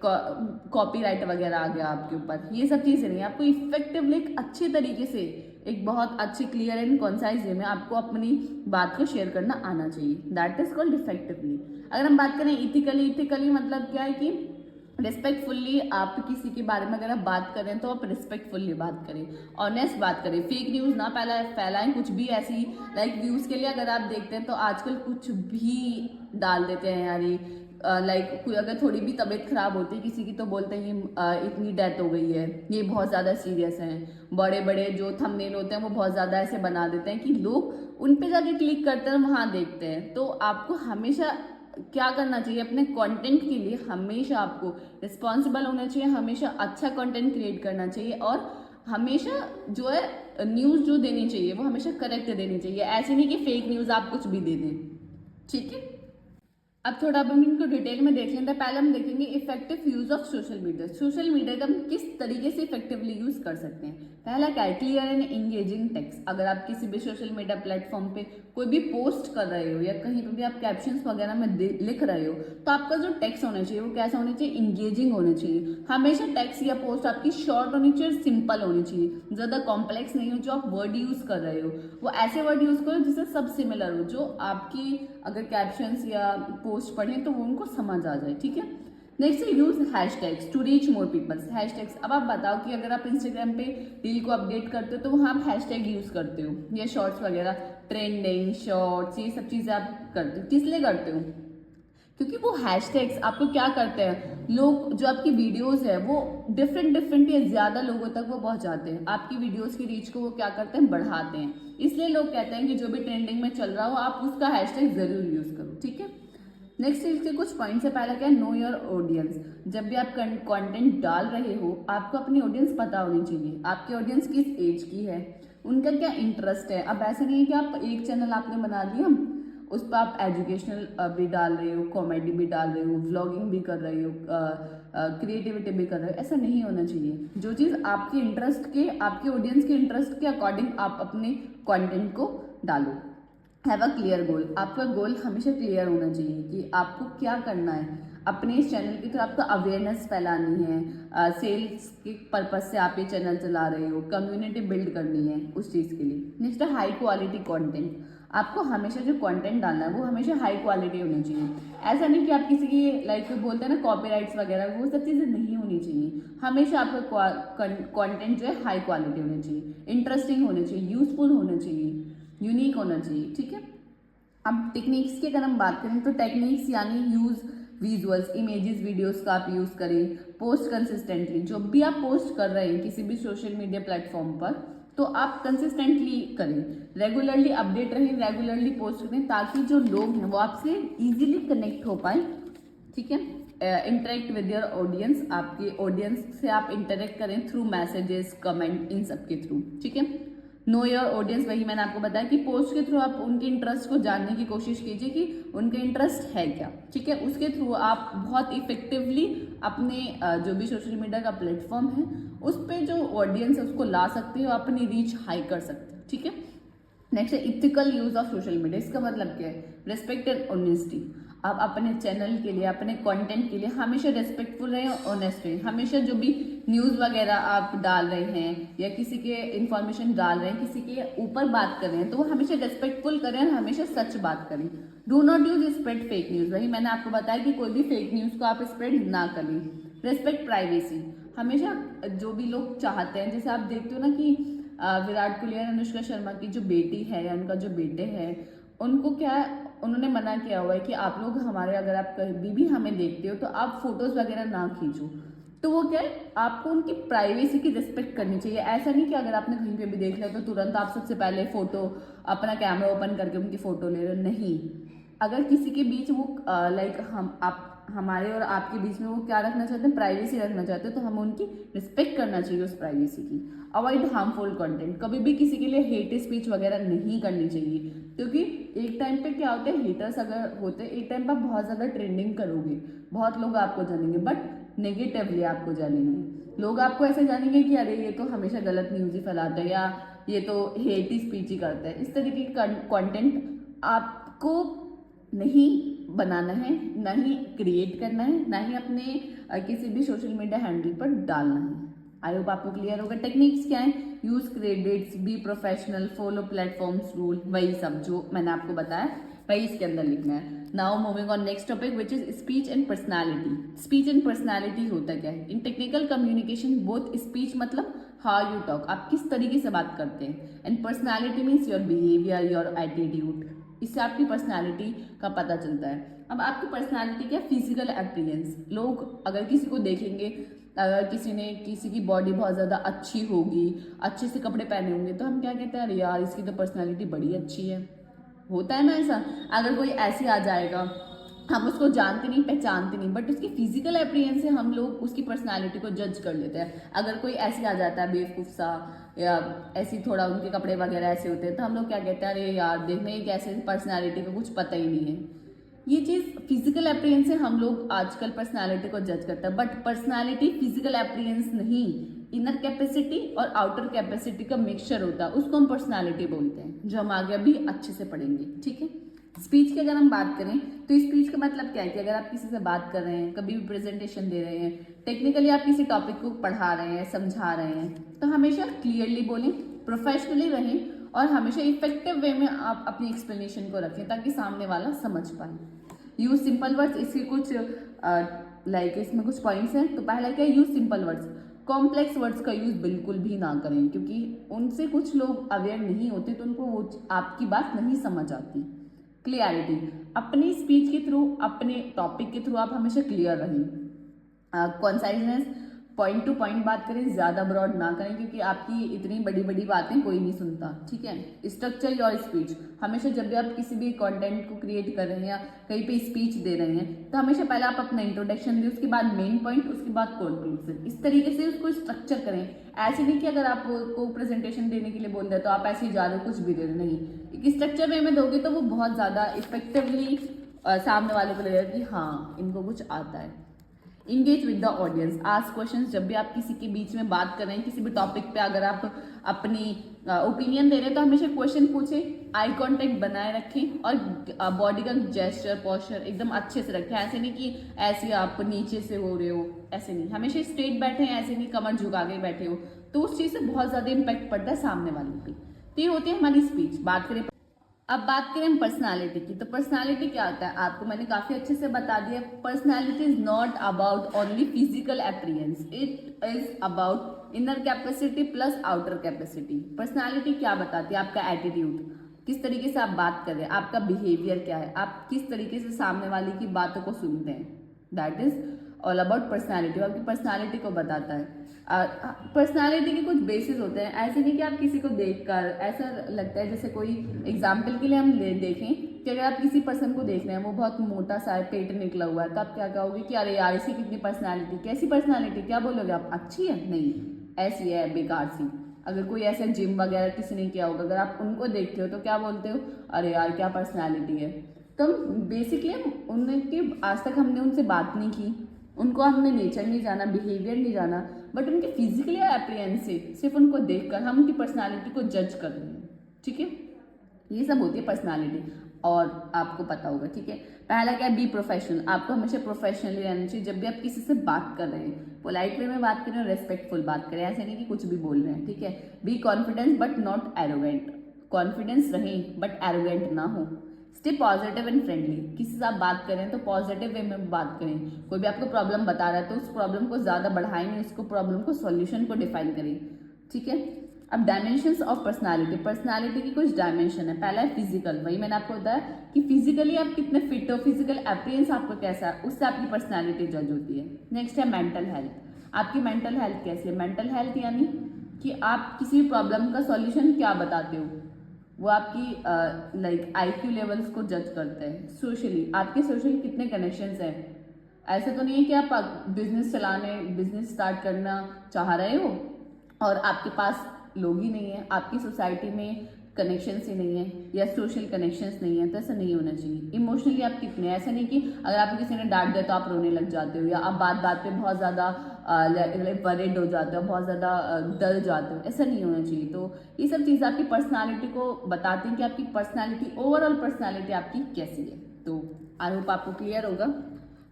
कॉपीराइट वगैरह आ गया आपके ऊपर, ये सब चीज़ें नहीं। आपको इफेक्टिवली एक अच्छे तरीके से, एक बहुत अच्छी क्लियर एंड कॉन्साइज वे में आपको अपनी बात को शेयर करना आना चाहिए। That is called effectively. अगर हम बात करें इथिकली मतलब क्या है कि रिस्पेक्टफुल्ली आप किसी के बारे में अगर आप बात करें तो आप रिस्पेक्टफुल्ली बात करें, ऑनेस्ट बात करें, फेक न्यूज़ ना फैलाएं कुछ भी ऐसी लाइक व्यूज़ के लिए। अगर आप देखते हैं तो आजकल कुछ भी डाल देते हैं यार, लाइक कोई अगर थोड़ी भी तबीयत खराब होती है किसी की तो बोलते हैं इतनी डेथ हो गई है, ये बहुत ज़्यादा सीरियस है। बड़े बड़े जो थंबनेल होते हैं वो बहुत ज़्यादा ऐसे बना देते हैं कि लोग उन पे जाके क्लिक करते हैं, वहाँ देखते हैं। तो आपको हमेशा क्या करना चाहिए, अपने कंटेंट के लिए हमेशा आपको रिस्पॉन्सिबल होना चाहिए, हमेशा अच्छा कंटेंट क्रिएट करना चाहिए और हमेशा जो है न्यूज़ जो देनी चाहिए वो हमेशा करेक्ट देनी चाहिए। ऐसे नहीं कि फेक न्यूज़ आप कुछ भी दे दें, ठीक है। अब थोड़ा अब हम इनको डिटेल में देख लेते हैं। पहले हम देखेंगे effective use of social media. Social media का हम किस तरीके से इफेक्टिवली यूज कर सकते हैं। पहला क्या है, क्लियर एंड एंगेजिंग टेक्स्ट। अगर आप किसी भी सोशल मीडिया प्लेटफॉर्म पे कोई भी पोस्ट कर रहे हो या कहीं पे भी आप कैप्शंस वगैरह में लिख रहे हो तो आपका जो टेक्स्ट होना चाहिए वो कैसा होना चाहिए, इंगेजिंग होना चाहिए। हमेशा टेक्स्ट या पोस्ट आपकी शॉर्ट होनी चाहिए, सिंपल होनी चाहिए, ज़्यादा कॉम्प्लेक्स नहीं हो। जो आप वर्ड यूज कर रहे हो वो ऐसे वर्ड यूज करो जिससे सब सिमिलर हो, जो आपकी अगर कैप्शंस या पोस्ट पढ़ें तो वो उनको समझ आ जाए, ठीक है। नेक्स्ट है use hashtags to reach more peoples. Hashtags, अब आप बताओ कि अगर आप इंस्टाग्राम पे रील को अपडेट करते हो तो वहाँ आप हैशटैग यूज करते हो या शॉर्ट्स वगैरह, ट्रेंडिंग शॉर्ट्स, ये सब चीज़ें आप करते हो। किस लिए करते हो, क्योंकि वो हैशटैग्स आपको क्या करते हैं, लोग जो आपकी वीडियोस है वो डिफरेंट या ज़्यादा लोगों तक वो पहुंचाते हैं। आपकी वीडियोस की रीच को वो क्या करते हैं, बढ़ाते हैं। इसलिए लोग कहते हैं कि जो भी ट्रेंडिंग में चल रहा हो आप उसका हैशटैग ज़रूर यूज़ करो, ठीक है। नेक्स्ट इसके कुछ पॉइंट्स है। पहला क्या है, नो योर ऑडियंस। जब भी आप कंटेंट डाल रहे हो आपको अपनी ऑडियंस पता होनी चाहिए। आपकी ऑडियंस किस एज की है, उनका क्या इंटरेस्ट है। अब ऐसा नहीं है कि आप एक चैनल आपने बना लिया, उस पर आप एजुकेशनल भी डाल रहे हो, कॉमेडी भी डाल रहे हो, व्लॉगिंग भी कर रहे हो, क्रिएटिविटी भी कर रहे हो। ऐसा नहीं होना चाहिए। जो चीज़ आपके इंटरेस्ट के, आपके ऑडियंस के इंटरेस्ट के अकॉर्डिंग आप अपने कंटेंट को डालो। Have a clear goal. आपका गोल हमेशा क्लियर होना चाहिए कि आपको क्या करना है। अपने इस चैनल की तरफ आपको अवेयरनेस फैलानी है, सेल्स के पर्पज से आप ये चैनल चला रहे हो, कम्युनिटी बिल्ड करनी है उस चीज़ के लिए। नेक्स्ट है हाई क्वालिटी कंटेंट। आपको हमेशा जो कंटेंट डालना है वो हमेशा हाई क्वालिटी होनी चाहिए। ऐसा नहीं कि आप किसी की लाइक बोलते हैं ना कॉपीराइट्स वगैरह, वो सब चीज़ें नहीं होनी चाहिए। हमेशा आपका कंटेंट जो है हाई क्वालिटी होना चाहिए, इंटरेस्टिंग होना चाहिए, यूजफुल होना चाहिए, यूनिक होना चाहिए, ठीक है। अब टेक्निक्स की अगर हम बात करें तो टेक्निक्स यानी यूज़ विजुअल्स, इमेजेस, वीडियोस का आप यूज़ करें। Post consistently. जब भी आप पोस्ट कर रहे हैं किसी भी सोशल मीडिया प्लेटफॉर्म पर तो आप कंसिस्टेंटली करें, रेगुलरली अपडेट रहें, रेगुलरली पोस्ट करें ताकि जो लोग हैं वो आपसे इजीली कनेक्ट हो पाए, ठीक है। Interact with your audience. आपके ऑडियंस से आप इंटरेक्ट करें थ्रू मैसेजेस, कमेंट, इन सब के थ्रू, ठीक है। नो योर ऑडियंस, वही मैंने आपको बताया कि पोस्ट के थ्रू आप उनके इंटरेस्ट को जानने की कोशिश कीजिए कि उनके इंटरेस्ट है क्या, ठीक है। उसके थ्रू आप बहुत इफेक्टिवली अपने जो भी सोशल मीडिया का प्लेटफॉर्म है उस पर जो ऑडियंस है उसको ला सकते हो, अपनी रीच हाई कर सकते हो, ठीक है। नेक्स्ट है ethical use of social media. इसका मतलब क्या है, रिस्पेक्ट एंड ऑनेस्टी। आप अपने चैनल के लिए, अपने कंटेंट के लिए हमेशा रेस्पेक्टफुल रहें और ऑनेस्ट रहें। हमेशा जो भी न्यूज़ वगैरह आप डाल रहे हैं या किसी के इन्फॉर्मेशन डाल रहे हैं, किसी के ऊपर बात कर रहे हैं, तो वो हमेशा रेस्पेक्टफुल करें और हमेशा सच बात करें। Do not use spread fake news. वही मैंने आपको बताया कि कोई भी फेक न्यूज़ को आप स्प्रेड ना करें। Respect privacy. हमेशा जो भी लोग चाहते हैं, जैसे आप देखते हो ना कि विराट कोहली और अनुष्का शर्मा की जो बेटी है या उनका जो बेटे हैं, उनको क्या उन्होंने मना किया हुआ है कि आप लोग हमारे, अगर आप कभी भी हमें देखते हो तो आप फोटोज वगैरह ना खींचो। तो वो क्या है, आपको उनकी प्राइवेसी की रिस्पेक्ट करनी चाहिए। ऐसा नहीं कि अगर आपने कहीं पे भी देख लिया तो तुरंत आप सबसे पहले फोटो, अपना कैमरा ओपन करके उनकी फोटो ले रहे हो। नहीं, अगर किसी के बीच वो लाइक हम आप हमारे और आपके बीच में वो क्या रखना चाहते हैं, प्राइवेसी रखना चाहते हैं, तो हमें उनकी रिस्पेक्ट करना चाहिए उस प्राइवेसी की। Avoid harmful content. कभी भी किसी के लिए हेट स्पीच वगैरह नहीं करनी चाहिए, क्योंकि एक टाइम पे क्या होता है, हेटर्स अगर होते हैं एक टाइम पर बहुत ज़्यादा ट्रेंडिंग करोगे, बहुत लोग आपको जानेंगे, बट नेगेटिवली आपको जानेंगे। लोग आपको ऐसे जानेंगे कि अरे ये तो हमेशा गलत न्यूज़ ही फैलाता है, या ये तो हेट स्पीच ही करता है। इस तरीके का कंटेंट आपको नहीं बनाना है, ना ही क्रिएट करना है, ना ही अपने किसी भी सोशल मीडिया हैंडल पर डालना है। आई होप आपको क्लियर होगा। टेक्निक्स क्या है, use credits, be professional, follow platforms rule, वही सब जो मैंने आपको बताया वही इसके अंदर लिखना है। Now moving on next topic which is speech and personality. Speech and personality होता क्या है? इन टेक्निकल कम्युनिकेशन बोथ स्पीच मतलब हाउ यू टॉक, आप किस तरीके से बात करते हैं, and personality means your behaviour, your attitude. इससे आपकी पर्सनालिटी का पता चलता है। अब आपकी पर्सनालिटी क्या? Physical appearance. लोग अगर किसी को देखेंगे, अगर किसी की बॉडी बहुत ज़्यादा अच्छी होगी, अच्छे से कपड़े पहने होंगे, तो हम क्या कहते हैं, अरे यार इसकी तो पर्सनालिटी बड़ी अच्छी है। होता है ना ऐसा। अगर कोई ऐसे आ जाएगा, हम उसको जानते नहीं, पहचानते नहीं, बट उसकी फिजिकल अपीयरेंस से हम लोग उसकी पर्सनालिटी को जज कर लेते हैं। अगर कोई ऐसे आ जाता है बेवकूफ़ सा, या ऐसी थोड़ा उनके कपड़े वगैरह ऐसे होते हैं, तो हम लोग क्या कहते हैं, अरे यार देखने की कैसे पर्सनालिटी का कुछ पता ही नहीं है। ये चीज़ फिजिकल अपीयरेंस से हम लोग आजकल पर्सनालिटी को जज करते हैं, बट पर्सनालिटी फिजिकल अपीयरेंस नहीं, इनर कैपेसिटी और आउटर कैपेसिटी का मिक्सचर होता है, उसको हम पर्सनालिटी बोलते हैं, जो हम आगे अभी अच्छे से पढ़ेंगे। ठीक है। स्पीच की अगर हम बात करें तो स्पीच का मतलब क्या है कि अगर आप किसी से बात कर रहे हैं, कभी भी प्रेजेंटेशन दे रहे हैं, टेक्निकली आप किसी टॉपिक को पढ़ा रहे हैं, समझा रहे हैं, तो हमेशा क्लियरली बोलें, प्रोफेशनली रहें और हमेशा इफेक्टिव वे में आप अपनी एक्सप्लेनेशन को रखें ताकि सामने वाला समझ पाए। Use simple words. इसके कुछ इसमें कुछ पॉइंट्स हैं। तो पहला क्या है, use simple words. Complex words का यूज बिल्कुल भी ना करें, क्योंकि उनसे कुछ लोग अवेयर नहीं होते तो उनको वो आपकी बात नहीं समझ आती। क्लियरिटी। अपनी स्पीच के थ्रू, अपने टॉपिक के थ्रू आप हमेशा क्लियर रहें। कॉन्साइजनेस, पॉइंट टू पॉइंट बात करें, ज्यादा ब्रॉड ना करें, क्योंकि आपकी इतनी बड़ी बड़ी बातें कोई नहीं सुनता। ठीक है। Structure your speech. हमेशा जब भी आप किसी भी कंटेंट को क्रिएट कर रहे हैं या कहीं पे स्पीच दे रहे हैं, तो हमेशा पहले आप अपना इंट्रोडक्शन दें, उसके बाद मेन पॉइंट, उसके बाद कंक्लूजन। इस तरीके से उसको स्ट्रक्चर करें। ऐसे नहीं कि अगर आपको प्रेजेंटेशन देने के लिए बोल रहे तो आप ऐसे ही जा रहे हो, कुछ भी दे रहे, नहीं। एक स्ट्रक्चर वे में दोगे तो वो बहुत ज़्यादा इफेक्टिवली सामने वाले को लगेगा कि हाँ इनको कुछ आता है। Engage with the audience. Ask questions. जब भी आप किसी के बीच में बात कर रहे हैं, किसी भी टॉपिक पे अगर आप अपनी ओपिनियन दे रहे हैं, तो हमेशा क्वेश्चन पूछें, आई कांटेक्ट बनाए रखें और बॉडी का जेस्चर, पोस्चर एकदम अच्छे से रखें। ऐसे नहीं कि ऐसे आप नीचे से हो रहे हो, ऐसे नहीं। हमेशा स्ट्रेट बैठे हैं, ऐसे नहीं कमर झुका के बैठे हो, तो उस चीज़ से बहुत ज़्यादा इम्पैक्ट पड़ता है सामने वाले पे। तो ये होती है हमारी स्पीच। अब बात करें हम पर्सनालिटी की, तो पर्सनालिटी क्या होता है आपको मैंने काफी अच्छे से बता दिया। Personality is not about only physical appearance, it is about inner capacity plus outer capacity. Personality क्या बताती है? आपका एटीट्यूड, किस तरीके से आप बात कर रहे हैं, आपका बिहेवियर क्या है, आप किस तरीके से सामने वाले की बातों को सुनते हैं। That is all about personality. आपकी पर्सनालिटी को बताता है। पर्सनालिटी के कुछ बेसिस होते हैं। ऐसे नहीं कि आप किसी को देखकर ऐसा लगता है, जैसे कोई एग्जाम्पल के लिए हम देखें कि अगर आप किसी पर्सन को देख रहे हैं, वो बहुत मोटा सा है, पेट निकला हुआ है, तो आप क्या कहोगे कि अरे यार इसकी कितनी पर्सनालिटी, कैसी पर्सनालिटी, क्या बोलोगे आप? अच्छी है? नहीं, ऐसी है, बेकार सी। अगर कोई ऐसे जिम वगैरह किसी ने किया होगा, अगर आप उनको देखते हो तो क्या बोलते हो? अरे यार क्या पर्सनालिटी है। तो बेसिकली उनकी आज तक हमने उनसे बात नहीं की, उनको हमने नेचर नहीं जाना, बिहेवियर नहीं जाना, बट उनके फिजिकली अपीयरेंस से सिर्फ उनको देखकर हम उनकी पर्सनालिटी को जज कर रहे हैं। ठीक है। ये सब होती है पर्सनालिटी। और आपको पता होगा, ठीक है। पहला क्या है, बी प्रोफेशनल। आपको हमेशा प्रोफेशनली रहना चाहिए जब भी आप किसी से बात कर रहे हैं, पोलाइट वे में बात करें और रेस्पेक्टफुल बात करें, ऐसे नहीं कि कुछ भी बोल रहे हैं, ठीक है। Be confidence but not arrogant. Confidence रहें बट एरोगेंट ना हो। Stay positive and friendly. किसी से आप बात करें तो पॉजिटिव वे में बात करें। कोई भी आपको प्रॉब्लम बता रहा है तो उस प्रॉब्लम को ज़्यादा बढ़ाएं नहीं, उसको प्रॉब्लम को सॉल्यूशन को डिफाइन करें, ठीक है। अब डायमेंशंस ऑफ पर्सनालिटी। पर्सनालिटी की कुछ डायमेंशन है। पहला है फिजिकल, वही मैंने आपको बताया कि फिजिकली आप कितने फिट हो, फिजिकल अपीयरेंस आपको कैसा है, उससे आपकी पर्सनालिटी जज होती है। नेक्स्ट है मेंटल हेल्थ। आपकी मेंटल हेल्थ कैसी है। मेंटल हेल्थ यानी कि आप किसी प्रॉब्लम का सॉल्यूशन क्या बताते हो, वो आपकी लाइक आईक्यू लेवल्स को जज करते हैं। सोशली आपके सोशल कितने कनेक्शंस हैं। ऐसे तो नहीं है कि आप बिजनेस स्टार्ट करना चाह रहे हो और आपके पास लोग ही नहीं है, आपकी सोसाइटी में कनेक्शंस ही नहीं है या सोशल कनेक्शंस नहीं है, तो ऐसा नहीं होना चाहिए। इमोशनली आप कितने, ऐसा नहीं कि अगर आपको किसी ने डांट दिया तो आप रोने लग जाते हो या आप बात बात पे बहुत ज़्यादा वरिड हो जाते हो, बहुत ज़्यादा डर जाते हो, ऐसा नहीं होना चाहिए। तो ये सब चीज़ आपकी पर्सनालिटी को बताती हैं कि आपकी पर्सनालिटी, ओवरऑल पर्सनालिटी आपकी कैसी है। तो आई होप आपको क्लियर होगा।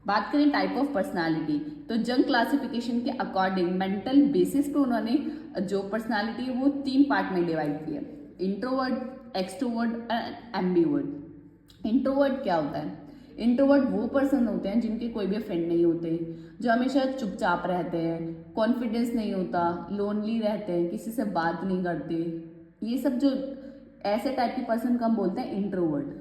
बात करें टाइप ऑफ पर्सनालिटी, तो जंग क्लासिफिकेशन के अकॉर्डिंग मेंटल बेसिस पे उन्होंने जो पर्सनालिटी है वो 3 पार्ट में डिवाइड किया। Introvert, extrovert and ambivert. Introvert क्या होता है। इंट्रोवर्ट वो पर्सन होते हैं जिनके कोई भी फ्रेंड नहीं होते, जो हमेशा चुपचाप रहते हैं, कॉन्फिडेंस नहीं होता, लोनली रहते हैं, किसी से बात नहीं करते। ये सब जो ऐसे टाइप के पर्सन को हम बोलते हैं इंट्रोवर्ट,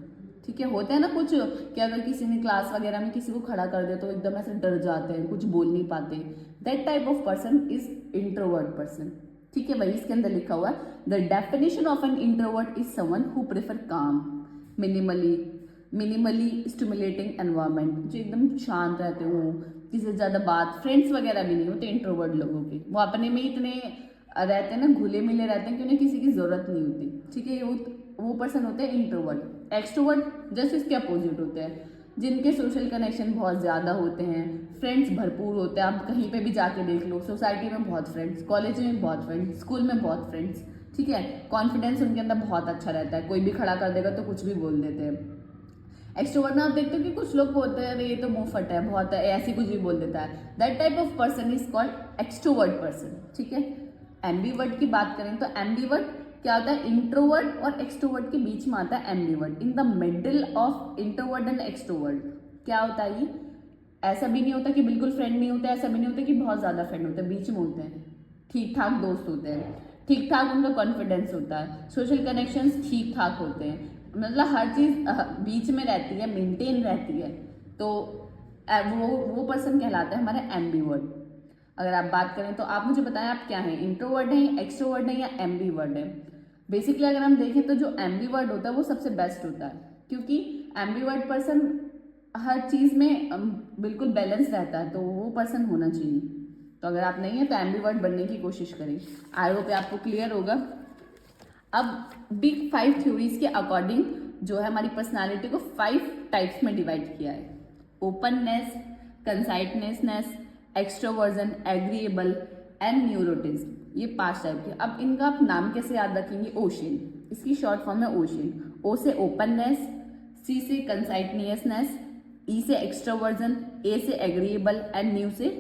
ठीक है। होते हैं ना कुछ कि अगर किसी ने क्लास वगैरह में किसी को खड़ा कर दे तो एकदम ऐसे डर जाते हैं, कुछ बोल नहीं पाते। That type of person is introvert person, ठीक है। वही इसके अंदर लिखा हुआ है, the definition of an introvert is someone who prefer काम, मिनिमली स्टिमुलेटिंग एनवायरमेंट, जो एकदम शांत रहते हो, किसी से ज़्यादा बात, फ्रेंड्स वगैरह भी नहीं होते इंट्रोवर्ट लोगों के, वो अपने में इतने रहते हैं ना, घुले मिले रहते हैं कि उन्हें किसी की ज़रूरत नहीं होती, ठीक है। वो पर्सन होते हैं इंट्रोवर्ट। एक्सट्रोवर्ट जस्ट इसके अपोजिट होते हैं, जिनके सोशल कनेक्शन बहुत ज़्यादा होते हैं, फ्रेंड्स भरपूर होते हैं। आप कहीं पे भी जाके देख लो, सोसाइटी में बहुत फ्रेंड्स, कॉलेज में बहुत फ्रेंड्स, स्कूल में बहुत फ्रेंड्स, ठीक है। कॉन्फिडेंस उनके अंदर बहुत अच्छा रहता है, कोई भी खड़ा कर देगा तो कुछ भी बोल देते हैं। एक्सट्रोवर्ट ना आप देखते हो कि कुछ लोग बोलते हैं अरे ये तो मुंहफट है, बहुत है, ऐसी कुछ भी बोल देता है। That type of person is called extrovert person, ठीक है। एम्बीवर्ट की बात करें तो एम्बीवर्ट क्या होता है, इंट्रोवर्ट और एक्सट्रोवर्ट के बीच में आता है ambivert, in the middle of introvert and extrovert. क्या होता है ये, ऐसा भी नहीं होता कि बिल्कुल फ्रेंड नहीं होता, ऐसा भी नहीं होता कि बहुत ज़्यादा फ्रेंड होते हैं, बीच में होते हैं, ठीक ठाक दोस्त होते हैं, ठीक ठाक उनका कॉन्फिडेंस होता है, सोशल कनेक्शंस ठीक ठाक होते हैं, मतलब हर चीज़ बीच में रहती है, मेंटेन रहती है। तो वो पर्सन कहलाता है हमारा एम्बीवर्ट। अगर आप बात करें तो आप मुझे बताएं आप क्या हैं, इंट्रोवर्ट हैं, एक्सट्रोवर्ट हैं या एम्बीवर्ट हैं। बेसिकली अगर हम देखें तो जो एम्बीवर्ट होता है वो सबसे बेस्ट होता है, क्योंकि एम्बीवर्ट पर्सन हर चीज़ में बिल्कुल बैलेंस रहता है, तो वो पर्सन होना चाहिए। तो अगर आप नहीं है तो एम्बीवर्ट बनने की कोशिश करें। आई होप आपको क्लियर होगा। अब बिग 5 थ्योरीज के अकॉर्डिंग जो है हमारी पर्सनालिटी को 5 टाइप्स में डिवाइड किया है। Openness, conscientiousness, extroversion, agreeable and neuroticism, ये 5 टाइप के। अब इनका आप नाम कैसे याद रखेंगे, ओशन, इसकी शॉर्ट फॉर्म है ओशन। ओ से ओपननेस, सी से कंसाइटनियसनेस, ई से एक्सट्रोवर्जन, ए से एग्रीएबल एंड न्यू से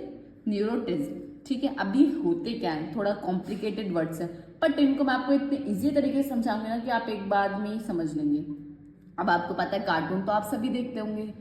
न्यूरोटिज्म, ठीक है। अभी होते क्या है, थोड़ा कॉम्प्लिकेटेड वर्ड्स है, बट इनको मैं आपको इतने इजी तरीके से समझाऊंगी ना कि आप एक बार में ही समझ लेंगे। अब आपको पता है कार्टून तो आप सभी देखते होंगे,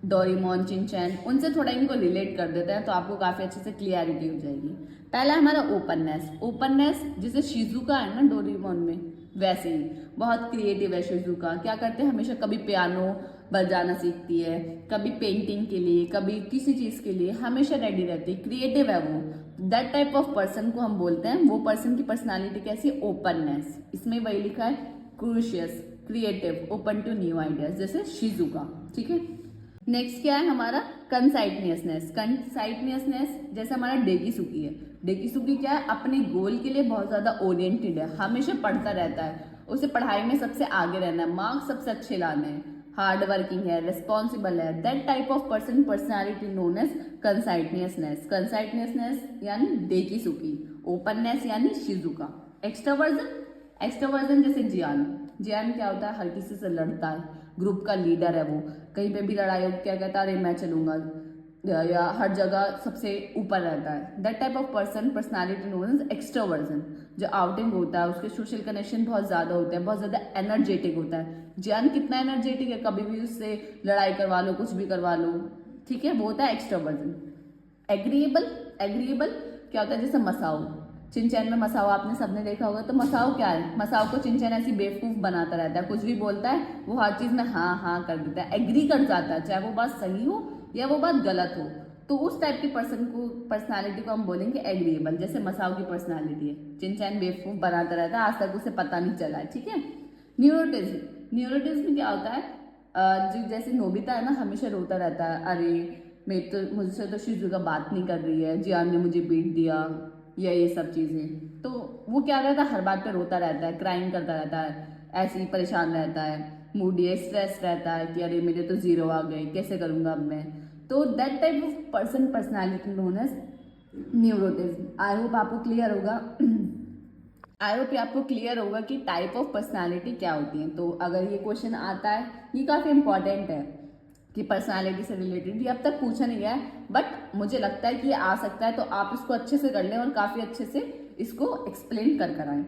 डोरेमोन, चिंचैन, उनसे थोड़ा इनको रिलेट कर देते हैं तो आपको काफ़ी अच्छे से क्लियरिटी हो जाएगी। पहला हमारा ओपननेस। ओपननेस जैसे शिजुका है ना डोरेमोन में, वैसे ही बहुत क्रिएटिव है शिजुका। क्या करते हैं, हमेशा कभी पियानो बजाना सीखती है, कभी पेंटिंग के लिए, कभी किसी चीज़ के लिए हमेशा रेडी रहती है, क्रिएटिव है वो। दैट टाइप ऑफ पर्सन को हम बोलते हैं, वो पर्सन की पर्सनालिटी कैसी, ओपननेस। इसमें वही लिखा है, curious, creative, open to new ideas, जैसे शिजुका, ठीक है। नेक्स्ट क्या है हमारा, कंसाइटनियसनेस। कंसाइटनियसनेस जैसे हमारा डेकीसुकी है। डेकीसुकी क्या है, अपने गोल के लिए बहुत ज़्यादा ओरिएंटेड है, हमेशा पढ़ता रहता है, उसे पढ़ाई में सबसे आगे रहना है, मार्क्स सबसे अच्छे लाने हैं, हार्ड वर्किंग है, रिस्पॉन्सिबल है। That type of person personality known as conscientiousness. Conscientiousness यानी डेकीसुकी, ओपननेस यानी शिजुका। एक्सट्रोवर्जन, एक्सट्रोवर्जन जैसे जियान। जियान क्या होता है, हर किसी से लड़ता है, ग्रुप का लीडर है, वो कहीं पे भी लड़ाई हो क्या कहता है, अरे मैं चलूंगा, या हर जगह सबसे ऊपर रहता है। That type of person personality known as extroversion. जो आउटिंग होता है उसके सोशल कनेक्शन बहुत ज़्यादा होते हैं, बहुत ज़्यादा एनर्जेटिक होता है। जियान कितना एनर्जेटिक है, कभी भी उससे लड़ाई करवा लो, कुछ भी करवा लो, ठीक है, वो होता है एक्सट्रोवर्जन। एग्रीएबल, एग्रीएबल क्या होता है, जैसे मसाओ, चिंचैन में मसाओ आपने सबने देखा होगा। तो मसाओ क्या है, मसाओ को चिंचैन ऐसी बेवकूफ बनाता रहता है, कुछ भी बोलता है वो हर चीज में हाँ हाँ कर देता है, एग्री कर जाता है, चाहे वो बात सही हो या वो बात गलत हो। तो उस टाइप की पर्सनालिटी को हम बोलेंगे एग्रीएबल, जैसे मसाओ की पर्सनालिटी है, चिंचैन बेवकूफ बनाता रहता है, आज तक उसे पता नहीं चला है, ठीक है। न्यूरोटिज्म, न्यूरोटिज्म क्या होता है, जो जैसे नोबिता है ना, हमेशा रोता रहता है, अरे मुझसे तो शिजुका बात नहीं कर रही है, जियान ने मुझे पीट दिया, या ये सब चीजें। तो वो क्या रहता है, हर बात पे रोता रहता है, क्राइम करता रहता है, ऐसे ही परेशान रहता है, मूडी है, स्ट्रेस रहता है कि अरे मेरे तो जीरो आ गए, कैसे करूंगा अब मैं। तो that type of person personality known as neuroticism. I hope आपको क्लियर होगा आई होप आपको क्लियर होगा कि टाइप ऑफ पर्सनालिटी क्या होती है। तो अगर ये क्वेश्चन आता है, ये काफ़ी इंपॉर्टेंट है कि पर्सनालिटी से रिलेटेड, ये अब तक पूछा नहीं गया है, बट मुझे लगता है कि ये आ सकता है, तो आप इसको अच्छे से कर लें और काफ़ी अच्छे से इसको एक्सप्लेन कर आए।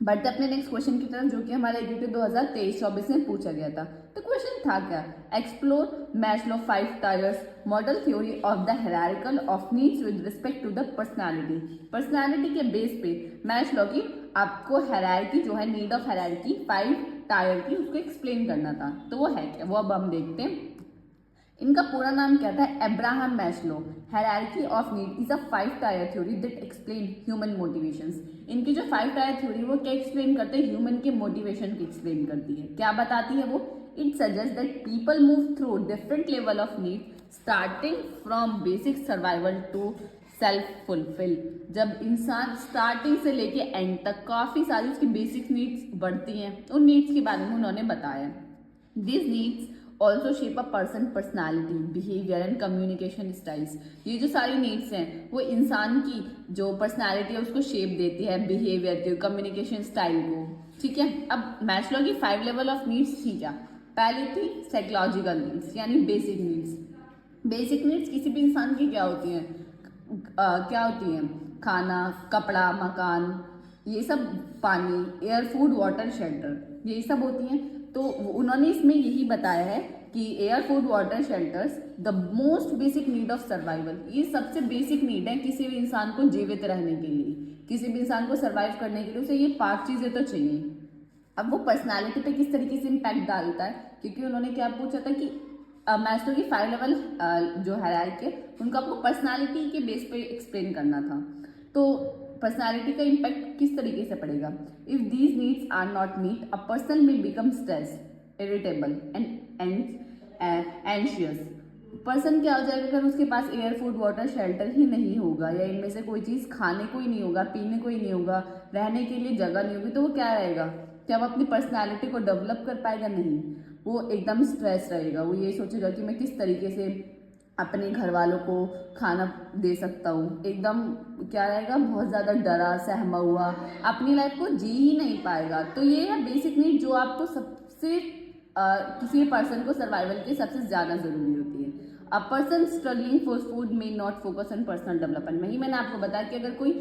बढ़ते अपने नेक्स्ट क्वेश्चन की तरफ, जो कि हमारे एग्जीक्यूटिव 2023-24 में पूछा गया था। तो क्वेश्चन था क्या, explore Maslow 5 tiers model theory of the hierarchical of needs with respect to the personality. Personality के बेस पे मैस्लो की आपको हायरार्की जो है, नीड ऑफ हायरार्की 5 टायर की, उसको एक्सप्लेन करना था। तो वो है क्या, वो अब हम देखते हैं। इनका पूरा नाम क्या था, Abraham Maslow hierarchy of need is a 5 tyre theory that explain human motivations. इनकी जो 5 टायर थ्योरी वो क्या एक्सप्लेन करते हैं, ह्यूमन के मोटिवेशन को एक्सप्लेन करती है। क्या बताती है वो, it suggest that people move through different level of need starting from basic survival to self fulfil. जब इंसान स्टार्टिंग से लेके एंड तक काफी सारी उसकी बेसिक नीड्स बढ़ती हैं, उन नीड्स के बारे में उन्होंने बताया। This needs also shape a person personality, behaviour and communication styles. ये जो सारी नीड्स हैं वो इंसान की जो पर्सनैलिटी है उसको शेप देती है, बिहेवियर को, कम्युनिकेशन स्टाइल को, ठीक है। अब मैस्लो की 5 लेवल ऑफ नीड्स थी क्या, पहली थी साइकोलॉजिकल नीड्स यानी बेसिक नीड्स। बेसिक नीड्स किसी भी इंसान की क्या होती हैं, क्या होती हैं, खाना, कपड़ा, मकान, ये सब, पानी, एयर, फूड, वाटर, शेल्टर, यही सब होती हैं। तो उन्होंने इसमें यही बताया है कि air, food, water, shelters the most basic need of survival. ये सबसे बेसिक नीड है किसी भी इंसान को जीवित रहने के लिए, किसी भी इंसान को सर्वाइव करने के लिए उसे ये 5 चीजें तो चाहिए। अब वो पर्सनालिटी पे किस तरीके से इम्पैक्ट डालता है, क्योंकि उन्होंने क्या पूछा था कि मैस्लो की 5 लेवल जो हायरार्की है उनको आपको पर्सनालिटी के बेस पे एक्सप्लेन करना था। तो पर्सनालिटी का इम्पैक्ट किस तरीके से पड़ेगा, if these needs are not meet a person will become stress, irritable and anxious. Person क्या हो जाएगा, अगर उसके पास एयर, फूड, वाटर, शेल्टर ही नहीं होगा, या इनमें से कोई चीज़ खाने को ही नहीं होगा, पीने को ही नहीं होगा, रहने के लिए जगह नहीं होगी, तो वो क्या रहेगा, क्या वो अपनी पर्सनालिटी को डेवलप कर पाएगा, नहीं, वो एकदम स्ट्रेस रहेगा। वो ये सोचेगा कि मैं किस तरीके से अपने घर वालों को खाना दे सकता हूँ, एकदम क्या रहेगा, बहुत ज़्यादा डरा सहमा हुआ, अपनी लाइफ को जी ही नहीं पाएगा। तो ये है बेसिक नीड जो आपको सबसे किसी पर्सन को सर्वाइवल के सबसे ज़्यादा ज़रूरी होती है। A person struggling for food may not focus on personal development. वही मैंने आपको बताया कि अगर कोई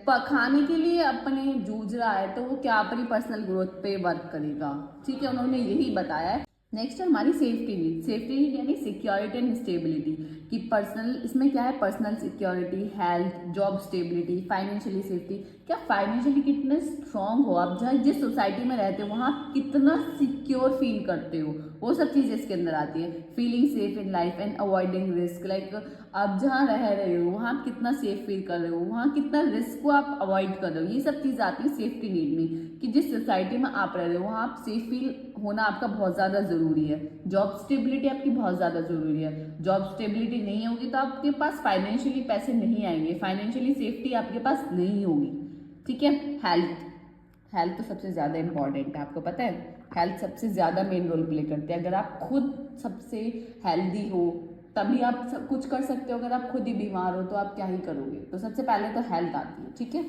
खाने के लिए अपने जूझ रहा है तो वो क्या अपनी पर्सनल ग्रोथ पे वर्क करेगा, ठीक है, उन्होंने यही बताया है। नेक्स्ट है हमारी सेफ्टी नीड। सेफ्टी नीड यानी सिक्योरिटी एंड स्टेबिलिटी कि पर्सनल, इसमें क्या है, personal security, health, job stability, financially safety. क्या फाइनेंशियली कितने स्ट्रांग हो आप, जहाँ जिस सोसाइटी में रहते हो वहाँ कितना सिक्योर फील करते हो, वो सब चीज़ें इसके अंदर आती है। Feeling safe in life and avoiding risk, like आप जहाँ रह रहे हो वहाँ आप कितना सेफ फील कर रहे हो, वहाँ कितना रिस्क को आप अवॉइड कर रहे हो, ये सब चीज़ आती है सेफ्टी नीड में कि जिस सोसाइटी में आप रह रहे हो वहाँ आप सेफ फील होना आपका बहुत ज़्यादा ज़रूरी है। जॉब स्टेबिलिटी आपकी बहुत ज़्यादा ज़रूरी है। जॉब स्टेबिलिटी नहीं होगी तो आपके पास फाइनेंशियली पैसे नहीं आएंगे, फाइनेंशियली सेफ्टी आपके पास नहीं होगी, ठीक है। हेल्थ, हेल्थ तो सबसे ज़्यादा इंपॉर्टेंट है, आपको पता है हेल्थ सबसे ज़्यादा मेन रोल प्ले करते हैं। अगर आप खुद सबसे हेल्दी हो तभी आप सब कुछ कर सकते हो, अगर आप खुद ही बीमार हो तो आप क्या ही करोगे। तो सबसे पहले तो हेल्थ आती है, ठीक है।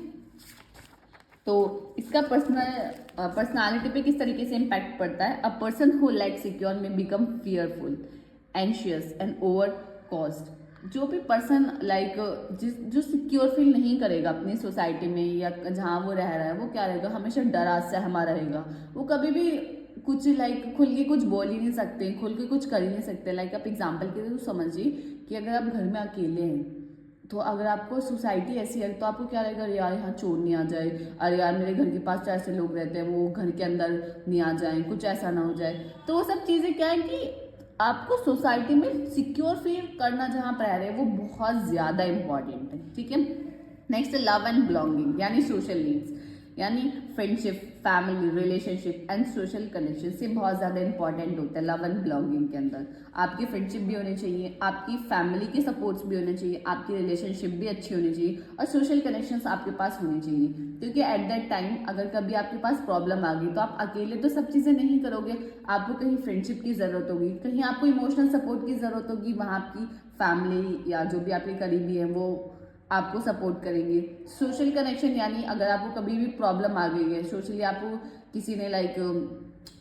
तो इसका पर्सनालिटी पे किस तरीके से इम्पैक्ट पड़ता है? A person who lack secure may become fearful, anxious and over cost. जो भी पर्सन जो सिक्योर फील नहीं करेगा अपनी सोसाइटी में या जहाँ वो रह रहा है, वो क्या रहेगा? हमेशा डरा सहमा रहेगा। वो कभी भी कुछ खुल के कुछ बोल ही नहीं सकते, खुल के कुछ कर ही नहीं सकते। आप एग्जाम्पल के लिए तो समझिए कि अगर आप घर में अकेले हैं, तो अगर आपको सोसाइटी ऐसी है तो आपको क्या रहेगा? अरे यार यहाँ चोर नहीं आ जाए, अरे यार मेरे घर के पास तो ऐसे लोग रहते हैं, वो घर के अंदर नहीं आ जाए, कुछ ऐसा ना हो जाए। तो वो सब चीज़ें क्या है कि आपको सोसाइटी में सिक्योर फील करना जहाँ पर रह रहे हैं, वो बहुत ज़्यादा इंपॉर्टेंट है। ठीक है, नेक्स्ट है लव एंड बिलोंगिंग, यानी सोशल नीड्स, यानी friendship, family, relationship and social connection से बहुत ज़्यादा इंपॉर्टेंट होता है लव एंड बिलोंगिंग के अंदर। आपकी फ्रेंडशिप भी होनी चाहिए, आपकी फैमिली के सपोर्ट्स भी होने चाहिए, आपकी रिलेशनशिप भी अच्छी होनी चाहिए और सोशल कनेक्शंस आपके पास होनी चाहिए। क्योंकि एट दैट टाइम अगर कभी आपके पास प्रॉब्लम आ गई तो आप अकेले तो सब चीज़ें नहीं करोगे, आपको कहीं फ्रेंडशिप की ज़रूरत होगी, कहीं आपको इमोशनल सपोर्ट की ज़रूरत होगी, वहाँ आपकी फैमिली या जो भी आपके करीबी है वो आपको सपोर्ट करेंगे। सोशल कनेक्शन यानी अगर आपको कभी भी प्रॉब्लम आ गई है सोशली, आपको किसी ने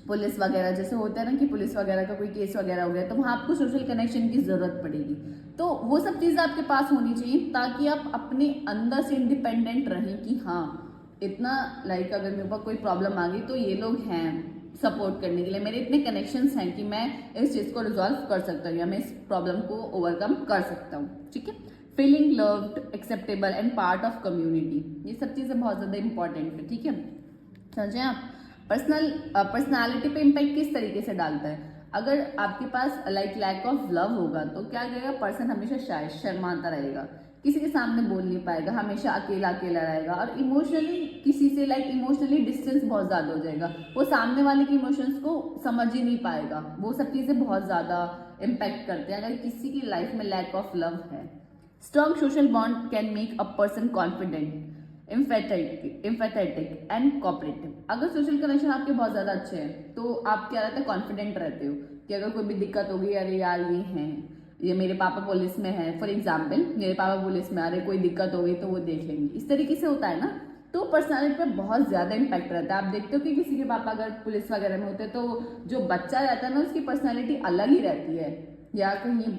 पुलिस वगैरह जैसे होता है ना कि पुलिस वगैरह का कोई केस वगैरह हो गया, तो वहाँ आपको सोशल कनेक्शन की ज़रूरत पड़ेगी। तो वो सब चीज़ें आपके पास होनी चाहिए ताकि आप अपने अंदर से इंडिपेंडेंट रहें कि हाँ इतना अगर मेरे पास कोई प्रॉब्लम आ गई तो ये लोग हैं सपोर्ट करने के लिए, मेरे इतने कनेक्शंस हैं कि मैं इस चीज़ को रिजॉल्व कर सकता हूँ या मैं इस प्रॉब्लम को ओवरकम कर सकता हूँ। ठीक है, feeling loved, acceptable and part of community, ये सब चीज़ें बहुत ज़्यादा इंपॉर्टेंट है। ठीक है, समझे आप? पर्सनालिटी पे इम्पैक्ट किस तरीके से डालता है? अगर आपके पास लैक ऑफ लव होगा तो क्या करेगा? पर्सन हमेशा शायद शर्माता रहेगा, किसी के सामने बोल नहीं पाएगा, हमेशा अकेला अकेला रहेगा और इमोशनली किसी से इमोशनली डिस्टेंस बहुत ज़्यादा हो जाएगा, वो सामने वाले के इमोशंस को समझ ही नहीं पाएगा। वो सब चीज़ें बहुत ज़्यादा इम्पैक्ट करते हैं अगर किसी की लाइफ में लैक ऑफ लव है। Strong social bond can make a person confident, empathetic and cooperative. अगर सोशल कनेक्शन आपके बहुत ज़्यादा अच्छे हैं तो आप क्या रहते हैं? कॉन्फिडेंट रहते हो कि अगर कोई भी दिक्कत होगी, अरे यार ये हैं, ये मेरे पापा पुलिस में है, फॉर एग्जाम्पल मेरे पापा पुलिस में, अरे कोई दिक्कत हो गई तो वो देख लेंगे, इस तरीके से होता है ना। तो पर्सनालिटी पर बहुत ज़्यादा इम्पैक्ट रहता है। आप देखते हो कि किसी के पापा अगर पुलिस वगैरह में होते हैं तो जो बच्चा रहता है ना उसकी पर्सनालिटी अलग ही रहती है। या कहीं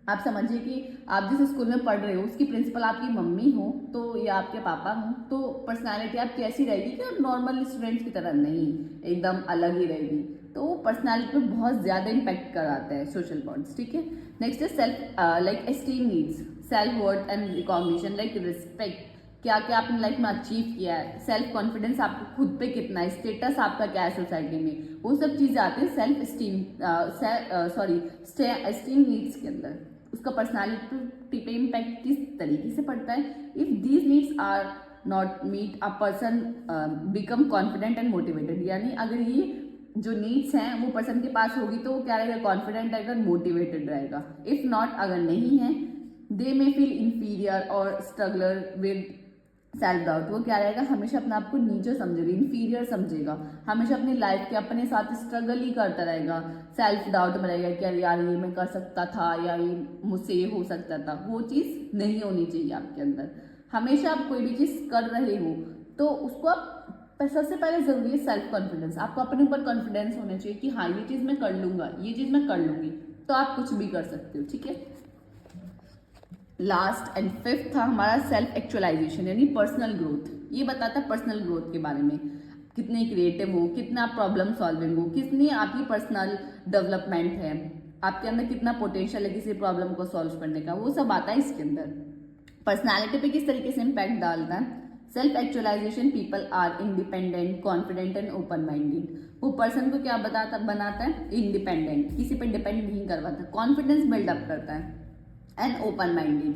आप समझिए कि आप जिस स्कूल में पढ़ रहे हो उसकी प्रिंसिपल आपकी मम्मी हो तो या आपके पापा हो, तो पर्सनालिटी आप कैसी रहेगी कि नॉर्मल स्टूडेंट्स की तरह नहीं, एकदम अलग ही रहेगी। तो पर्सनालिटी पे बहुत ज़्यादा इम्पैक्ट कराता है सोशल बॉन्ड्स। ठीक है, नेक्स्ट है self esteem needs, self worth and recognition, respect, क्या क्या आपने लाइफ में अचीव किया है, सेल्फ कॉन्फिडेंस आपको खुद पे कितना है, स्टेटस आपका क्या है सोसाइटी में, वो सब चीज़ें आती हैं सेल्फ एस्टीम नीड्स के अंदर। उसका पर्सनालिटी पे इम्पैक्ट किस तरीके से पड़ता है? If these needs are not meet a person become confident and motivated, यानी अगर ये जो नीड्स हैं वो पर्सन के पास होगी तो वो क्या रहेगा? कॉन्फिडेंट रहेगा, मोटिवेटेड रहेगा। इफ नॉट, अगर नहीं है, दे मे फील इंफीरियर और स्ट्रगलर विद सेल्फ डाउट, वो क्या रहेगा? हमेशा अपने आप को नीचे समझेगा, इंफीरियर समझेगा, हमेशा अपनी लाइफ के अपने साथ स्ट्रगल ही करता रहेगा, सेल्फ डाउट में रहेगा कि अरे यार ये मैं कर सकता था या ये मुझसे ये हो सकता था। वो चीज़ नहीं होनी चाहिए आपके अंदर। हमेशा आप कोई भी चीज़ कर रहे हो तो उसको आप सबसे पहले जरूरी है सेल्फ कॉन्फिडेंस। आपको अपने ऊपर कॉन्फिडेंस होना चाहिए कि हाँ ये चीज़ मैं कर लूंगा, ये चीज़ मैं कर लूंगी, तो आप कुछ भी कर सकते हो। ठीक है, लास्ट एंड फिफ्थ था हमारा सेल्फ एक्चुअलाइजेशन यानी पर्सनल ग्रोथ। ये बताता है पर्सनल ग्रोथ के बारे में, कितने क्रिएटिव हो, कितना प्रॉब्लम सॉल्विंग हो, कितनी आपकी पर्सनल डेवलपमेंट है, आपके अंदर कितना पोटेंशियल है किसी प्रॉब्लम को सॉल्व करने का, वो सब आता है इसके अंदर। पर्सनैलिटी पे किस तरीके से इम्पैक्ट डालता है? Self actualisation, people are independent, confident and open minded. वो पर्सन को क्या बनाता है? इंडिपेंडेंट, किसी पे डिपेंड नहीं करवाता, कॉन्फिडेंस बिल्डअप करता है एंड ओपन माइंडेड,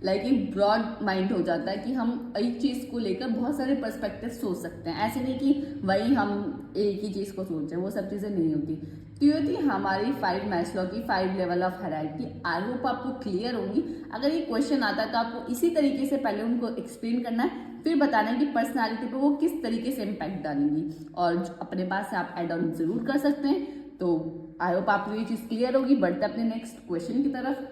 एक ब्रॉड माइंड हो जाता है कि हम एक चीज़ को लेकर बहुत सारे पर्सपेक्टिव सोच सकते हैं। ऐसे नहीं कि वही हम एक ही चीज़ को सोच रहे हैं, वो सब चीज़ें नहीं होती। तो ये होती हमारी 5 मैस्लो की 5 level of hierarchy. I hope आपको क्लियर होगी। अगर ये क्वेश्चन आता है तो आपको इसी तरीके से पहले उनको एक्सप्लेन करना है, फिर बताना है कि पर्सनालिटी पे वो किस तरीके से इम्पैक्ट डालेंगी, और अपने पास से आप एड ऑन जरूर कर सकते हैं। तो आई होप आपको ये चीज़ क्लियर होगी। बढ़ते अपने नेक्स्ट क्वेश्चन की तरफ।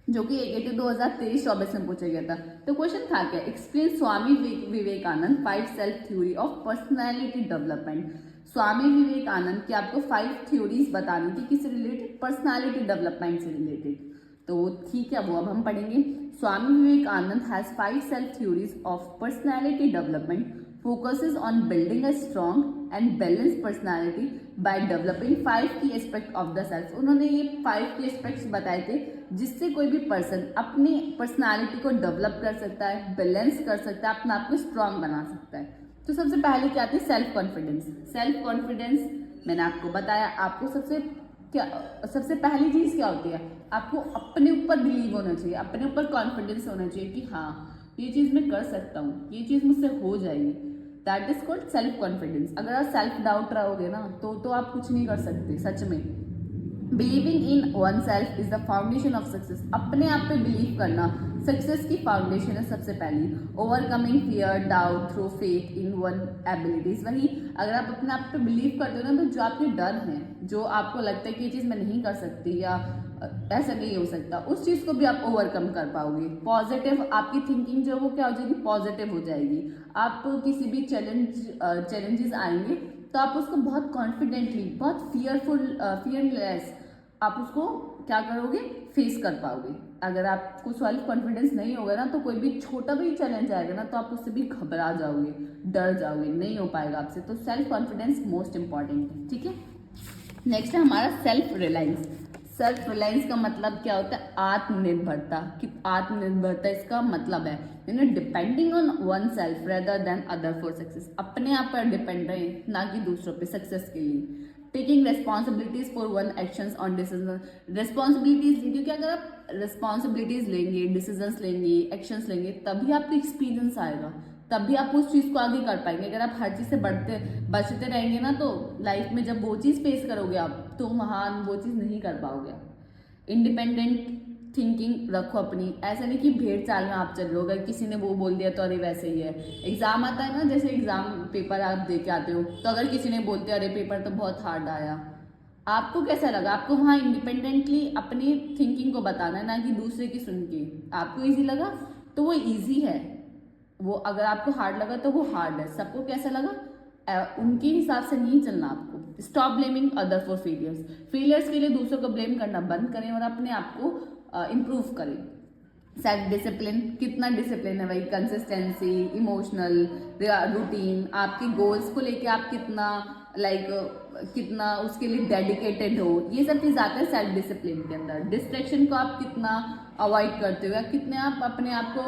जो कि AKT 2023-24 में पूछा गया था। तो क्वेश्चन था क्या, explain Swami Vivekananda 5 self theory of personality development. Swami Vivekananda की आपको 5 थ्योरीज बतानी थी, किससे रिलेटेड, पर्सनैलिटी डेवलपमेंट से रिलेटेड। तो ठीक है, वो अब हम पढ़ेंगे। Swami Vivekananda has 5 self theories of personality development, focuses on building a strong and balanced personality by developing 5 key aspects of the self। उन्होंने ये 5 key aspects बताए थे जिससे कोई भी पर्सन अपनी पर्सनालिटी को डेवलप कर सकता है, बैलेंस कर सकता है, अपने आप को स्ट्रांग बना सकता है। तो सबसे पहले क्या आती है, सेल्फ कॉन्फिडेंस। सेल्फ कॉन्फिडेंस मैंने आपको बताया, आपको सबसे पहली चीज क्या होती है, आपको अपने ऊपर बिलीव होना चाहिए, अपने ऊपर कॉन्फिडेंस होना चाहिए कि हाँ ये चीज मैं कर सकता हूँ, ये चीज मुझसे हो जाएगी। That is called self confidence. अगर आप सेल्फ डाउट रहोगे ना तो आप कुछ नहीं कर सकते सच में। Believing in one self is the foundation of success. अपने आप पे बिलीव करना सक्सेस की फाउंडेशन है सबसे पहली। Overcoming fear doubt through faith in one abilities. वही अगर आप अपने आप पे बिलीव करते हो ना, तो जो आपके डर हैं, जो आपको लगता है कि ये चीज़ मैं नहीं कर सकती या ऐसा नहीं हो सकता, उस चीज़ को भी आप ओवरकम कर पाओगे। पॉजिटिव आपकी थिंकिंग जो वो क्या हो जाएगी, पॉजिटिव हो जाएगी। आप किसी भी चैलेंजेस आएंगे तो आप उसको बहुत कॉन्फिडेंटली, बहुत फियरलेस आप उसको क्या करोगे, फेस कर पाओगे। अगर आपको सेल्फ कॉन्फिडेंस नहीं होगा ना, तो कोई भी छोटा भी चैलेंज आएगा ना, तो आप उससे भी घबरा जाओगे, डर जाओगे, नहीं हो पाएगा आपसे। तो सेल्फ कॉन्फिडेंस मोस्ट इंपॉर्टेंट है, ठीक है। नेक्स्ट है हमारा सेल्फ रिलायंस। सेल्फ रिलायंस का मतलब क्या होता है, आत्मनिर्भरता। कि आत्मनिर्भरता इसका मतलब है depending on one self rather than other for success. अपने आप पर डिपेंड रहे, ना कि दूसरों पे सक्सेस के लिए। Taking responsibilities for one actions on decision. Responsibilities, क्योंकि अगर आप रेस्पॉन्सिबिलिटीज लेंगे, डिसीजंस लेंगे, एक्शंस लेंगे, तभी आपको एक्सपीरियंस आएगा, तभी आप उस चीज़ को आगे कर पाएंगे। अगर आप हर चीज़ से बचते रहेंगे ना, तो लाइफ में जब वो चीज़ फेस करोगे आप, तो वहाँ वो चीज़ नहीं कर पाओगे आप। इंडिपेंडेंट थिंकिंग रखो अपनी। ऐसा नहीं कि भेड़ चाल में आप चल रहे हो, अगर किसी ने वो बोल दिया तो अरे वैसे ही है। एग्जाम आता है ना, जैसे एग्जाम पेपर आप दे के आते हो, तो अगर किसी ने बोलते अरे पेपर तो बहुत हार्ड आया, आपको कैसा लगा? आपको वहाँ इंडिपेंडेंटली अपनी थिंकिंग को बताना है, ना कि दूसरे की सुन के। आपको ईजी लगा तो वो ईजी है, वो अगर आपको हार्ड लगा तो वो हार्ड है। सबको कैसा लगा, उनके हिसाब से नहीं चलना आपको। Stop blaming other for failures के लिए दूसरों को ब्लेम करना बंद करें और अपने आप को इम्प्रूव करें। सेल्फ डिसिप्लिन, कितना डिसिप्लिन है भाई, कंसिस्टेंसी, इमोशनल रूटीन, आपके गोल्स को लेके आप कितना उसके लिए डेडिकेटेड हो, ये सब चीज़ आते हैं सेल्फ डिसिप्लिन के अंदर। डिस्ट्रैक्शन को आप कितना अवॉइड करते हो, या कितने आप अपने आप को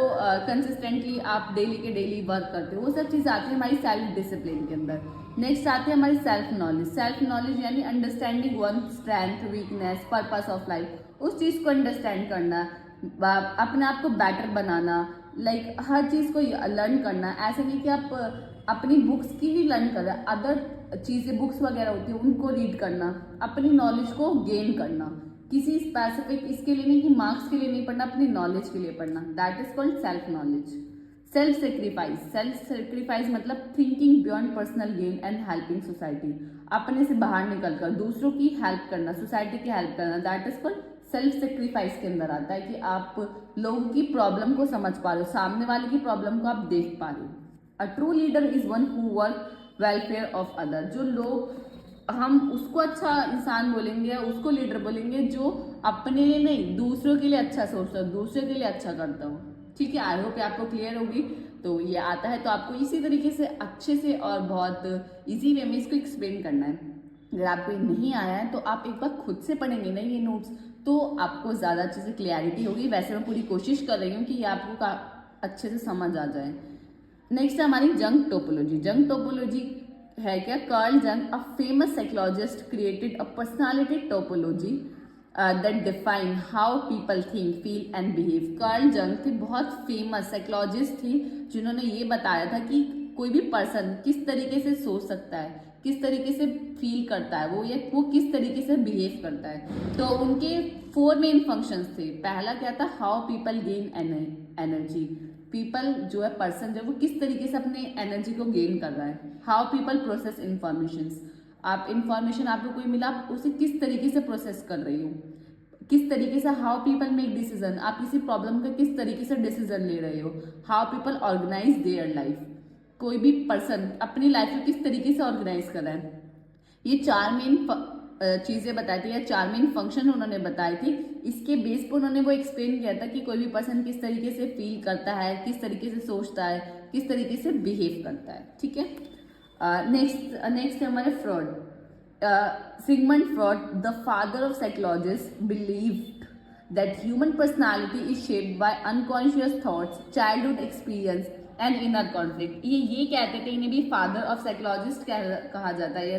कंसिस्टेंटली आप डेली के डेली वर्क करते हो, वो सब चीज़ आती है हमारी सेल्फ डिसिप्लिन के अंदर। नेक्स्ट आती है हमारी सेल्फ नॉलेज। सेल्फ नॉलेज यानी understanding one strength, weakness, purpose of life, उस चीज़ को अंडरस्टैंड करना, अपने आप को बेटर बनाना, हर चीज़ को लर्न करना। ऐसे नहीं कि आप अपनी बुक्स की ही लर्न कर रहे हैं, अदर चीज़ें बुक्स वगैरह होती है उनको रीड करना, अपनी नॉलेज को गेन करना। किसी स्पेसिफिक इसके लिए नहीं कि मार्क्स के लिए नहीं पढ़ना, अपनी नॉलेज के लिए पढ़ना। That is called self knowledge. Self sacrifice. Self sacrifice मतलब thinking beyond personal gain and helping society. अपने से बाहर निकलकर दूसरों की हेल्प करना, सोसाइटी की हेल्प करना, that is called self sacrifice के अंदर आता है। कि आप लोगों की प्रॉब्लम को समझ पा रहे हो, सामने वाले की प्रॉब्लम को आप देख पा रहे हो। A true leader is one who work welfare of other. जो लोग, हम उसको अच्छा इंसान बोलेंगे या उसको लीडर बोलेंगे जो अपने लिए नहीं दूसरों के लिए अच्छा सोचता हो, दूसरे के लिए अच्छा करता हो। ठीक है, आई होप आपको क्लियर होगी। तो ये आता है तो आपको इसी तरीके से अच्छे से और बहुत इजी वे में इसको एक्सप्लेन करना है। अगर आपको ये नहीं आया है तो आप एक बार खुद से पढ़ेंगे ना ये नोट्स, तो आपको ज़्यादा अच्छे से क्लियरिटी होगी। वैसे मैं पूरी कोशिश कर रही हूँ कि ये आपको अच्छे से समझ आ जाए। नेक्स्ट है हमारी जंग टोपोलॉजी। जंग टोपोलॉजी है क्या? कार्ल जंग, a famous psychologist, created a personality topology that define how people think, feel and behave. Karl जंग थी बहुत फेमस साइकोलॉजिस्ट थी, जिन्होंने ये बताया था कि कोई भी पर्सन किस तरीके से सोच सकता है, किस तरीके से फील करता है वो किस तरीके से बिहेव करता है। तो उनके 4 मेन फंक्शंस थे। पहला क्या था? How people gain energy. People जो है, पर्सन जो है, वो किस तरीके से अपने एनर्जी को गेन कर रहा है। How people process information. आप इंफॉर्मेशन आपको कोई मिला, आप उसे किस तरीके से प्रोसेस कर रही हो। किस तरीके से, हाउ पीपल मेक डिसीजन, आप किसी प्रॉब्लम का किस तरीके से डिसीजन ले रहे हो, how people organise their life, कोई भी पर्सन अपनी लाइफ को किस तरीके से ऑर्गेनाइज कर रहा है। ये 4 मेन चीजें बताई थी या 4 मेन फंक्शन उन्होंने बताए थे। इसके बेस पर उन्होंने वो एक्सप्लेन किया था कि कोई भी पर्सन किस तरीके से फील करता है, किस तरीके से सोचता है, किस तरीके से बिहेव करता है। ठीक है, नेक्स्ट है हमारे fraud. Sigmund fraud, the father of psychologist, believed that human personality is shaped by unconscious thoughts, childhood experience and inner conflict। ये कहते थे, इन्हें भी फादर ऑफ साइकोलॉजिस्ट कहा जाता है या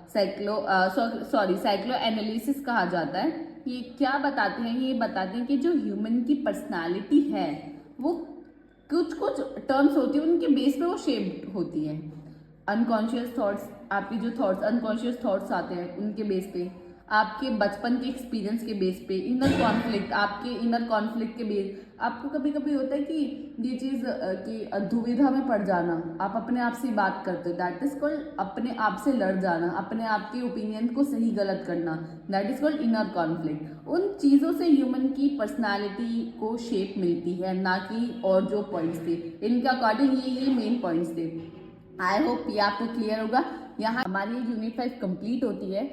साइक्लो एनालिसिस कहा जाता है। ये क्या बताते हैं, ये बताते हैं कि जो ह्यूमन की पर्सनालिटी है वो कुछ टर्म्स होती है, उनके बेस पे वो शेप्ड होती है। अनकॉन्शियस थॉट्स, आपकी जो थॉट्स अनकॉन्शियस थॉट्स आते हैं उनके बेस पे, आपके बचपन के एक्सपीरियंस के बेस पे, इनर कॉन्फ्लिक्ट, आपके इनर कॉन्फ्लिक्ट के बेस, आपको कभी कभी होता है कि ये चीज़ कि दुविधा में पड़ जाना, आप अपने आप से बात करते हो, दैट इज कॉल्ड अपने आप से लड़ जाना, अपने आप के ओपिनियन को सही गलत करना, that is called inner conflict. उन चीज़ों से ह्यूमन की पर्सनैलिटी को शेप मिलती है, ना कि और जो पॉइंट्स थे इनके अकॉर्डिंग ये मेन पॉइंट्स थे। आई होप ये आपको क्लियर होगा। यहाँ हमारी यूनिट 5 कंप्लीट होती है।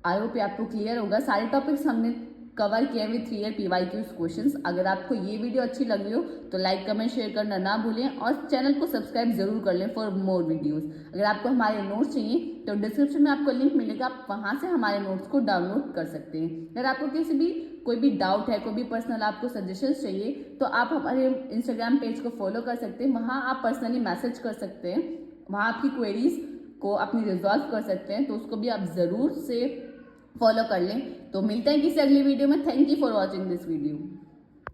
आई होप ये आपको क्लियर होगा। सारे टॉपिक्स हमने कवर किए विद 3 ईयर PYQ क्वेश्चंस। अगर आपको ये वीडियो अच्छी लगी हो तो लाइक कमेंट शेयर करना ना भूलें और चैनल को सब्सक्राइब जरूर कर लें फॉर मोर वीडियोस। अगर आपको हमारे नोट्स चाहिए तो डिस्क्रिप्शन में आपको लिंक मिलेगा, आप वहाँ से हमारे नोट्स को डाउनलोड कर सकते हैं। अगर आपको कोई भी डाउट है, कोई भी पर्सनल आपको सजेशंस चाहिए तो आप हमारे इंस्टाग्राम पेज को फॉलो कर सकते हैं, वहाँ आप पर्सनली मैसेज कर सकते हैं, वहाँ आपकी क्वेरीज को अपनी रिजॉल्व कर सकते हैं, तो उसको भी आप ज़रूर से फॉलो कर लें। तो मिलते हैं किसी अगली वीडियो में। Thank you for watching this video.